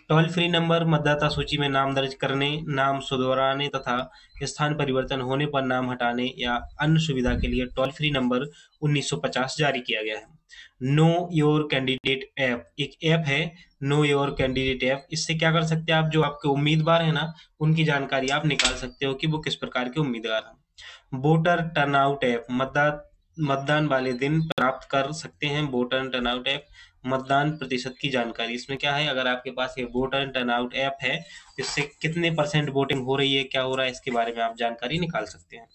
Speaker 1: टोल फ्री नंबर मतदाता सूची में नाम दर्ज करने, नाम सुधराने तथा स्थान परिवर्तन होने पर नाम हटाने या अन्य सुविधा के लिए टोल फ्री नंबर 1950 जारी किया गया है। नो योर कैंडिडेट ऐप एक ऐप है, नो योर कैंडिडेट ऐप। इससे क्या कर सकते हैं आप? जो आपके उम्मीदवार है ना, उनकी जानकारी आप निकाल सकते हो कि वो किस प्रकार के उम्मीदवार हैं। वोटर टर्नआउट ऐप मतदान वाले दिन प्राप्त कर सकते हैं। वोटर टर्नआउट ऐप मतदान प्रतिशत की जानकारी। इसमें क्या है, अगर आपके पास ये वोटर टर्नआउट ऐप है, इससे कितने % वोटिंग हो रही है, क्या हो रहा है, इसके बारे में आप जानकारी निकाल सकते हैं।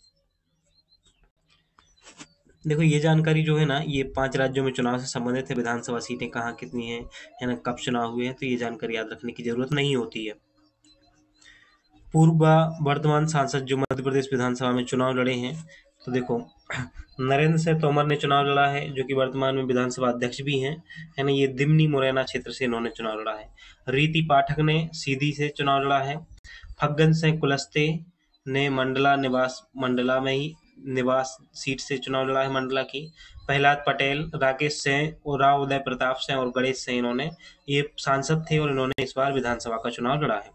Speaker 1: देखो ये जानकारी जो है ना, ये 5 राज्यों में चुनाव से संबंधित है। विधानसभा सीटें कहाँ कितनी हैं, है ना, कब चुनाव हुए हैं, तो ये जानकारी याद रखने की जरूरत नहीं होती है। पूर्व वर्तमान सांसद जो मध्य प्रदेश विधानसभा में चुनाव लड़े हैं, तो देखो नरेंद्र सिंह तोमर ने चुनाव लड़ा है, जो कि वर्तमान में विधानसभा अध्यक्ष भी हैं, है ना। ये दिमनी मुरैना क्षेत्र से इन्होंने चुनाव लड़ा है। रीति पाठक ने सीधी से चुनाव लड़ा है। फग्गन सिंह कुलस्ते ने मंडला में ही निवास सीट से चुनाव लड़ा है, मंडला की। प्रहलाद पटेल, राकेश सिंह और राव उदय प्रताप सिंह और गणेश सिंह, इन्होंने ये सांसद थे और इन्होंने इस बार विधानसभा का चुनाव लड़ा है।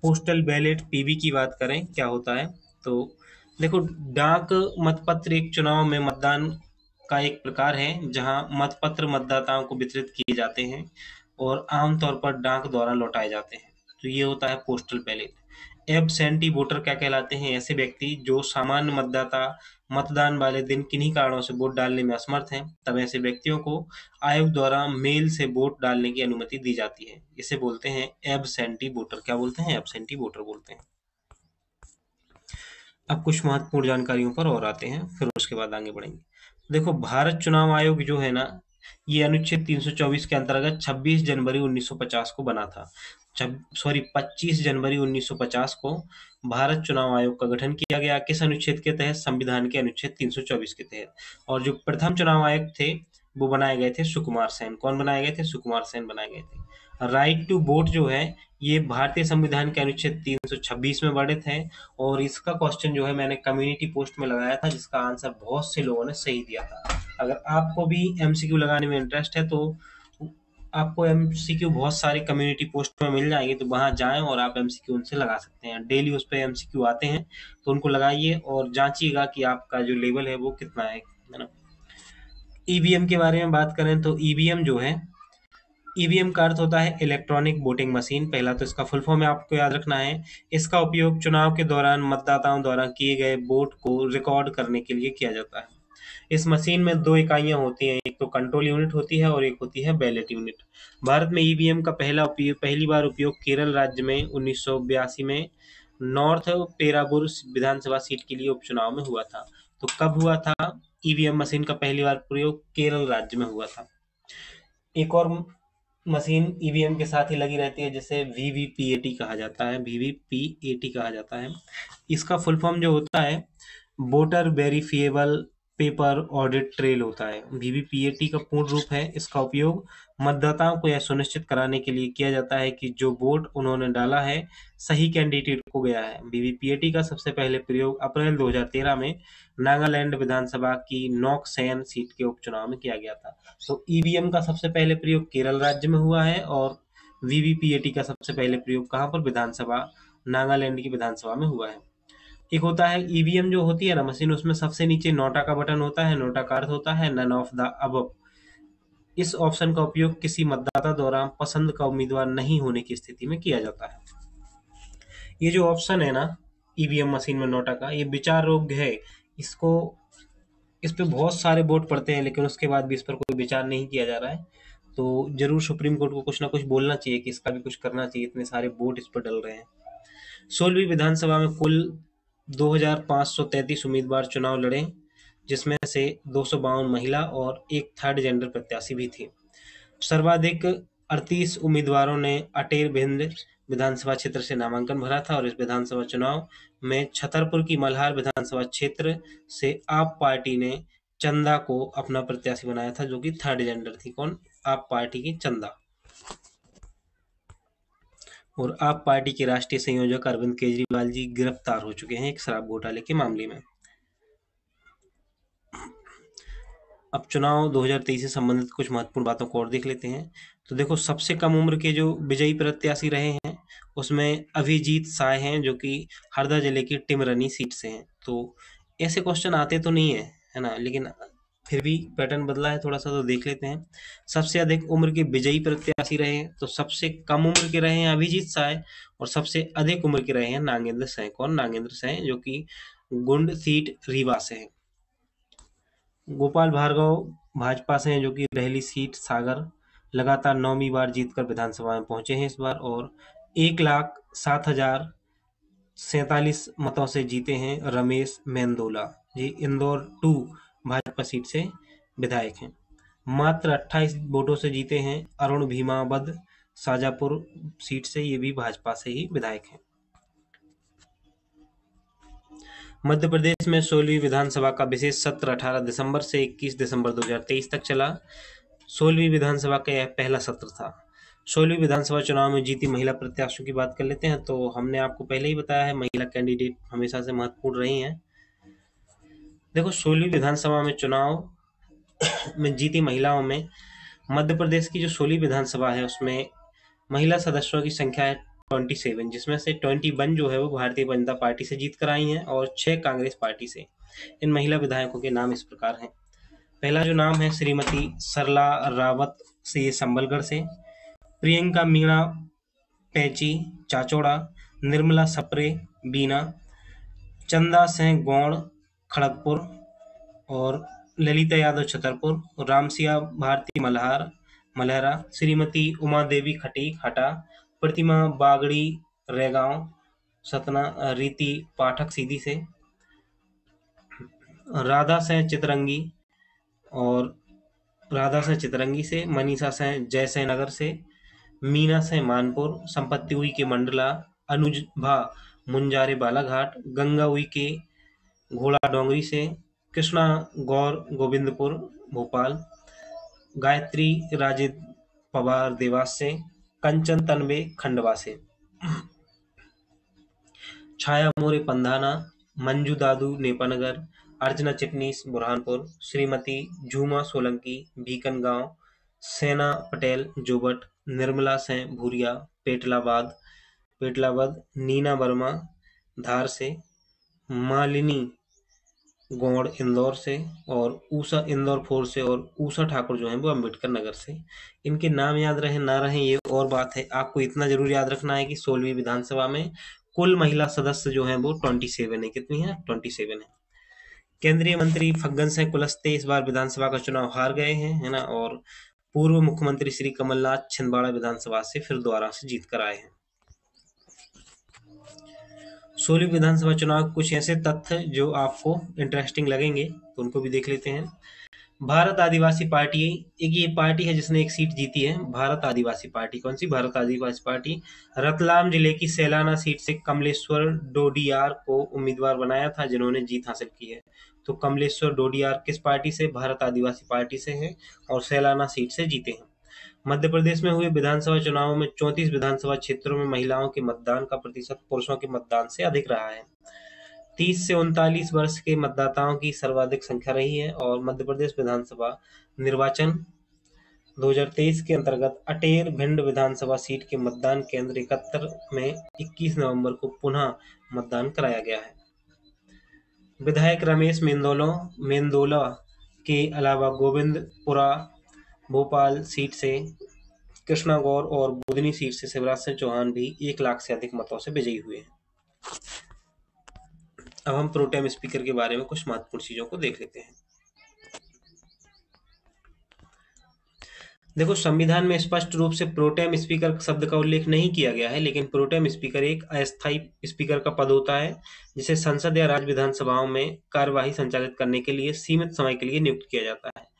Speaker 1: पोस्टल बैलेट पीबी की बात करें, क्या होता है, तो देखो डाक मतपत्र एक चुनाव में मतदान का एक प्रकार है जहां मतपत्र मतदाताओं को वितरित किए जाते हैं और आमतौर पर डाक द्वारा लौटाए जाते हैं। तो ये होता है पोस्टल बैलेट। एबसेंटी वोटर क्या कहलाते हैं? ऐसे व्यक्ति जो सामान्य मतदाता मतदान वाले दिन किन्हीं कारणों से वोट डालने में असमर्थ हैं, तब ऐसे व्यक्तियों को आयोग द्वारा मेल से वोट डालने की अनुमति दी जाती है। इसे बोलते हैं एबसेंटी वोटर। क्या बोलते हैं? एबसेंटी वोटर बोलते हैं। अब कुछ महत्वपूर्ण जानकारियों पर और आते हैं, फिर उसके बाद आगे बढ़ेंगे। देखो भारत चुनाव आयोग जो है ना, ये अनुच्छेद 324 के अंतर्गत 26 जनवरी 1950 को बना था। 25 जनवरी 1950 को भारत चुनाव आयोग का गठन किया गया। किस अनुच्छेद के तहत? संविधान के अनुच्छेद 324 के तहत। और जो प्रथम चुनाव आयुक्त थे वो बनाए गए थे सुकुमार सेन। कौन बनाए गए थे? सुकुमार सेन बनाए गए थे। राइट टू वोट जो है ये भारतीय संविधान के अनुच्छेद 326 में वर्णित है और इसका क्वेश्चन जो है मैंने कम्युनिटी पोस्ट में लगाया था, जिसका आंसर बहुत से लोगों ने सही दिया था। अगर आपको भी एमसीक्यू लगाने में इंटरेस्ट है तो आपको एमसीक्यू बहुत सारे कम्युनिटी पोस्ट में मिल जाएंगे, तो वहां जाएं और आप एमसीक्यू उनसे लगा सकते हैं। डेली उस पर एमसीक्यू आते हैं, तो उनको लगाइए और जांचिएगा कि आपका जो लेवल है वो कितना है ना। ईवीएम के बारे में बात करें तो ईवीएम जो है, ईवीएम का अर्थ होता है इलेक्ट्रॉनिक वोटिंग मशीन। पहला तो इसका फुल फॉर्म है, आपको याद रखना है। इसका उपयोग चुनाव के दौरान मतदाताओं द्वारा किए गए वोट को रिकॉर्ड करने के लिए किया जाता है। इस मशीन में 2 इकाइयां होती हैं, एक तो कंट्रोल यूनिट होती है और एक होती है बैलेट यूनिट। भारत में ईवीएम का पहली बार उपयोग केरल राज्य में 1982 में नॉर्थ पेराबुर विधानसभा सीट के लिए उपचुनाव में हुआ था। तो कब हुआ था ईवीएम मशीन का पहली बार प्रयोग? केरल राज्य में हुआ था। एक और मशीन ईवीएम के साथ ही लगी रहती है जिसे वीवीपीएटी कहा जाता है, वीवीपीएटी कहा जाता है। इसका फुल फॉर्म जो होता है voter verifiable paper audit trail होता है। वीवीपीएटी का पूर्ण रूप है। इसका उपयोग मतदाताओं को यह सुनिश्चित कराने के लिए किया जाता है कि जो वोट उन्होंने डाला है सही कैंडिडेट को गया है। वीवीपीएटी का सबसे पहले प्रयोग अप्रैल 2013 में नागालैंड विधानसभा की नोकसैन सीट के उपचुनाव में किया गया था। तो ईवीएम का सबसे पहले प्रयोग केरल राज्य में हुआ है और वीवीपीएटी का सबसे पहले प्रयोग कहाँ पर, विधानसभा, नागालैंड की विधानसभा में हुआ है। एक होता है ईवीएम जो होती है ना मशीन, उसमें सबसे नीचे नोटा का बटन होता है। नोटा का अर्थ होता है नन ऑफ द अबव। इस ऑप्शन का उपयोग किसी मतदाता द्वारा पसंद का उम्मीदवार नहीं होने की स्थिति में किया जाता है। ये जो ऑप्शन है ना ईवीएम मशीन में नोटा का, ये विचार योग्य है। इसको इस पे बहुत सारे वोट पड़ते हैं लेकिन उसके बाद भी इस पर कोई विचार नहीं किया जा रहा है। तो जरूर सुप्रीम कोर्ट को कुछ ना कुछ बोलना चाहिए कि इसका भी कुछ करना चाहिए, इतने सारे वोट इस पर डल रहे हैं। 16वीं विधानसभा में कुल 2533 उम्मीदवार चुनाव लड़े, जिसमें से 252 महिला और एक थर्ड जेंडर प्रत्याशी भी थी। सर्वाधिक 38 उम्मीदवारों ने अटेर भिंड विधानसभा क्षेत्र से नामांकन भरा था और इस विधानसभा चुनाव में छतरपुर की मल्हार विधानसभा क्षेत्र से आप पार्टी ने चंदा को अपना प्रत्याशी बनाया था, जो कि थर्ड जेंडर थी। कौन? आप पार्टी की चंदा। और आप पार्टी के राष्ट्रीय संयोजक अरविंद केजरीवाल जी गिरफ्तार हो चुके हैं एक शराब घोटाले के मामले में। अब चुनाव 2023 से संबंधित कुछ महत्वपूर्ण बातों को और देख लेते हैं। तो देखो, सबसे कम उम्र के जो विजयी प्रत्याशी रहे हैं उसमें अभिजीत साय हैं, जो कि हरदा जिले की टिमरनी सीट से हैं। तो ऐसे क्वेश्चन आते तो नहीं है ना, लेकिन फिर भी पैटर्न बदला है थोड़ा सा, तो देख लेते हैं। सबसे अधिक उम्र के विजयी प्रत्याशी रहे हैं, तो सबसे कम उम्र के रहे हैं अभिजीत साय और सबसे अधिक उम्र के रहे हैं नागेंद्र साय। कौन? नागेंद्र साय, जो कि गुंड सीट रीवा से है। गोपाल भार्गव भाजपा से हैं, जो कि रहली सीट सागर लगातार 9वीं बार जीतकर विधानसभा में पहुंचे हैं इस बार, और 1,07,047 मतों से जीते हैं। रमेश मेंदोला जी इंदौर 2 भाजपा सीट से विधायक हैं। मात्र 28 वोटों से जीते हैं अरुण भीमावद शाजापुर सीट से, ये भी भाजपा से ही विधायक हैं। मध्य प्रदेश में 16वीं विधानसभा का विशेष सत्र 18 दिसंबर से 21 दिसंबर 2023 तक चला। 16वीं विधानसभा का यह पहला सत्र था। 16वीं विधानसभा चुनाव में जीती महिला प्रत्याशियों की बात कर लेते हैं। तो हमने आपको पहले ही बताया है, महिला कैंडिडेट हमेशा से महत्वपूर्ण रही हैं। देखो, 16वीं विधानसभा में चुनाव में जीती महिलाओं में मध्य प्रदेश की जो 16वीं विधानसभा है उसमें महिला सदस्यों की संख्या है 27, जिसमें से 21 जो है वो भारतीय जनता पार्टी से जीत कर आई हैं और 6 कांग्रेस पार्टी से। इन महिला विधायकों के नाम इस प्रकार हैं। पहला जो नाम है श्रीमती सरला रावत से, ये संबलगढ़ से। प्रियंका मीणा पैची चाचौड़ा। निर्मला सप्रे बीना। चंदा सिंह गौड़ खड़गपुर और ललिता यादव छतरपुर। रामसिया भारती मल्हरा। श्रीमती उमा देवी खटीक हटा। प्रतिमा बागड़ी रेगांव सतना। रीति पाठक सीधी से। राधा सिंह चितरंगी से। मनीषा सिंह जयसिंह नगर से। मीना सिंह मानपुर। संपत्ति हुई के मंडला। अनुज भा मुंजारे बालाघाट। गंगा हुई के घोड़ा डोंगरी से। कृष्णा गौर गोविंदपुर भोपाल। गायत्री राजिद पवार देवास से। कंचन तनवे खंडवा से। छाया मोरे पंधाना। मंजू दादू नेपानगर। अर्चना चिटनीस बुरहानपुर। श्रीमती झूमा सोलंकी भीकनगांव। सेना पटेल जोबट। निर्मला सिंह भूरिया पेटलाबाद। नीना वर्मा धार से। मालिनी गौड़ इंदौर से और ऊषा इंदौर 4 से, और ऊषा ठाकुर जो है वो अम्बेडकर नगर से। इनके नाम याद रहे ना रहे ये और बात है, आपको इतना जरूर याद रखना है कि 16वीं विधानसभा में कुल महिला सदस्य जो हैं वो 27 है। कितनी है? 27 है। केंद्रीय मंत्री फग्गन सिंह कुलस्ते इस बार विधानसभा का चुनाव हार गए हैं, है ना, और पूर्व मुख्यमंत्री श्री कमलनाथ छिंदवाड़ा विधानसभा से फिर दोबारा से जीत कर आए हैं। 16वीं विधानसभा चुनाव कुछ ऐसे तथ्य जो आपको इंटरेस्टिंग लगेंगे तो उनको भी देख लेते हैं। भारत आदिवासी पार्टी, एक ये पार्टी है जिसने एक सीट जीती है। भारत आदिवासी पार्टी, कौन सी? भारत आदिवासी पार्टी। रतलाम जिले की सैलाना सीट से कमलेश्वर डोडियार को उम्मीदवार बनाया था, जिन्होंने जीत हासिल की है। तो कमलेश्वर डोडियार किस पार्टी से? भारत आदिवासी पार्टी से है और सैलाना सीट से जीते हैं। मध्य प्रदेश में हुए विधानसभा चुनावों में 34 विधानसभा क्षेत्रों में महिलाओं के मतदान का प्रतिशत पुरुषों के मतदान से अधिक रहा है। 30 से 39 वर्ष के मतदाताओं की सर्वाधिक संख्या रही है और मध्य प्रदेश विधानसभा निर्वाचन 2023 के अंतर्गत अटेर भिंड विधानसभा सीट के मतदान केंद्र 71 में 21 नवंबर को पुनः मतदान कराया गया है। विधायक रमेश मेंदोला के अलावा गोविंदपुरा भोपाल सीट से कृष्णा गौर और बुधनी सीट से शिवराज सिंह चौहान भी 1 लाख से अधिक मतों से विजयी हुए हैं। अब हम प्रोटेम स्पीकर के बारे में कुछ महत्वपूर्ण चीजों को देख लेते हैं। देखो, संविधान में स्पष्ट रूप से प्रोटेम स्पीकर शब्द का उल्लेख नहीं किया गया है, लेकिन प्रोटेम स्पीकर एक अस्थायी स्पीकर का पद होता है, जिसे संसद या राज्य विधानसभाओं में कार्यवाही संचालित करने के लिए सीमित समय के लिए नियुक्त किया जाता है।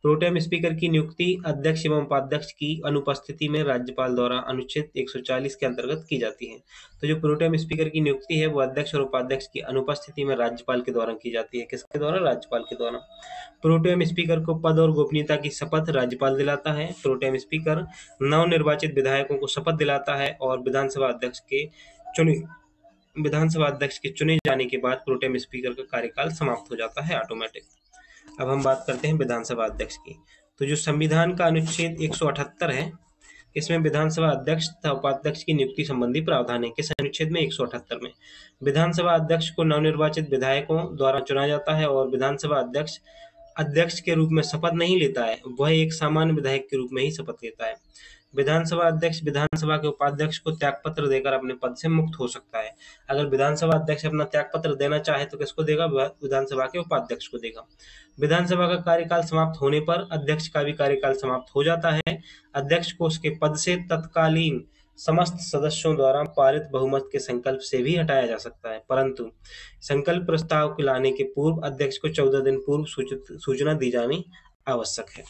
Speaker 1: प्रोटेम स्पीकर की नियुक्ति अध्यक्ष एवं उपाध्यक्ष की अनुपस्थिति में राज्यपाल द्वारा अनुच्छेद 140 के अंतर्गत की जाती है। तो जो प्रोटेम स्पीकर की नियुक्ति है वो अध्यक्ष और उपाध्यक्ष की अनुपस्थिति में राज्यपाल के द्वारा की जाती है। किसके द्वारा? राज्यपाल के द्वारा। प्रोटेम स्पीकर को पद और गोपनीयता की शपथ राज्यपाल दिलाता है। प्रोटेम स्पीकर नवनिर्वाचित विधायकों को शपथ दिलाता है और विधानसभा अध्यक्ष के चुने जाने के बाद प्रोटेम स्पीकर का कार्यकाल समाप्त हो जाता है ऑटोमेटिक। अब हम बात करते हैं विधानसभा अध्यक्ष की। तो जो संविधान का अनुच्छेद 178 है, इसमें विधानसभा अध्यक्ष तथा उपाध्यक्ष की नियुक्ति संबंधी प्रावधान है। किस अनुच्छेद में? 178 में। विधानसभा अध्यक्ष को नवनिर्वाचित विधायकों द्वारा चुना जाता है और विधानसभा अध्यक्ष अध्यक्ष के रूप में शपथ नहीं लेता है, वह एक सामान्य विधायक के रूप में ही शपथ लेता है। विधानसभा अध्यक्ष विधानसभा के उपाध्यक्ष को त्यागपत्र देकर अपने पद से मुक्त हो सकता है। अगर विधानसभा अध्यक्ष अपना त्यागपत्र देना चाहे तो किसको देगा? विधानसभा के उपाध्यक्ष को देगा। विधानसभा का कार्यकाल समाप्त होने पर अध्यक्ष का भी कार्यकाल समाप्त हो जाता है। अध्यक्ष को उसके पद से तत्कालीन समस्त सदस्यों द्वारा पारित बहुमत के संकल्प से भी हटाया जा सकता है, परंतु संकल्प प्रस्ताव को लाने के पूर्व अध्यक्ष को 14 दिन पूर्व सूचना दी जानी आवश्यक है।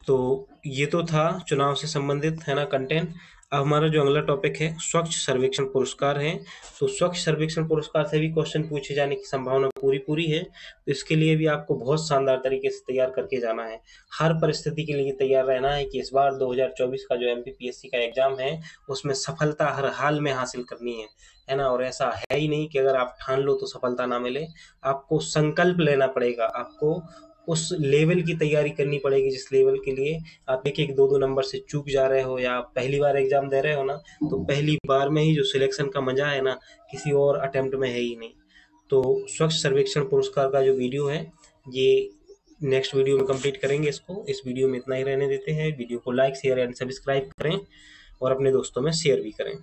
Speaker 1: तो ये तो था चुनाव से संबंधित, है ना, कंटेंट। अब हमारा जो अगला टॉपिक है स्वच्छ सर्वेक्षण पुरस्कार है। तो स्वच्छ सर्वेक्षण पुरस्कार से भी क्वेश्चन पूछे जाने की संभावना पूरी है। तो इसके लिए भी आपको बहुत शानदार तरीके से तैयार करके जाना है। हर परिस्थिति के लिए तैयार रहना है कि इस बार 2024 का जो MPPSC का एग्जाम है उसमें सफलता हर हाल में हासिल करनी है ना। और ऐसा है ही नहीं कि अगर आप ठान लो तो सफलता ना मिले। आपको संकल्प लेना पड़ेगा, आपको उस लेवल की तैयारी करनी पड़ेगी जिस लेवल के लिए आप 1-1, 2-2 नंबर से चूक जा रहे हो, या पहली बार एग्जाम दे रहे हो ना, तो पहली बार में ही जो सिलेक्शन का मजा है ना, किसी और अटेम्प्ट में है ही नहीं। तो स्वच्छ सर्वेक्षण पुरस्कार का जो वीडियो है ये नेक्स्ट वीडियो में कंप्लीट करेंगे इसको। इस वीडियो में इतना ही रहने देते हैं। वीडियो को लाइक, शेयर एंड सब्सक्राइब करें और अपने दोस्तों में शेयर भी करें।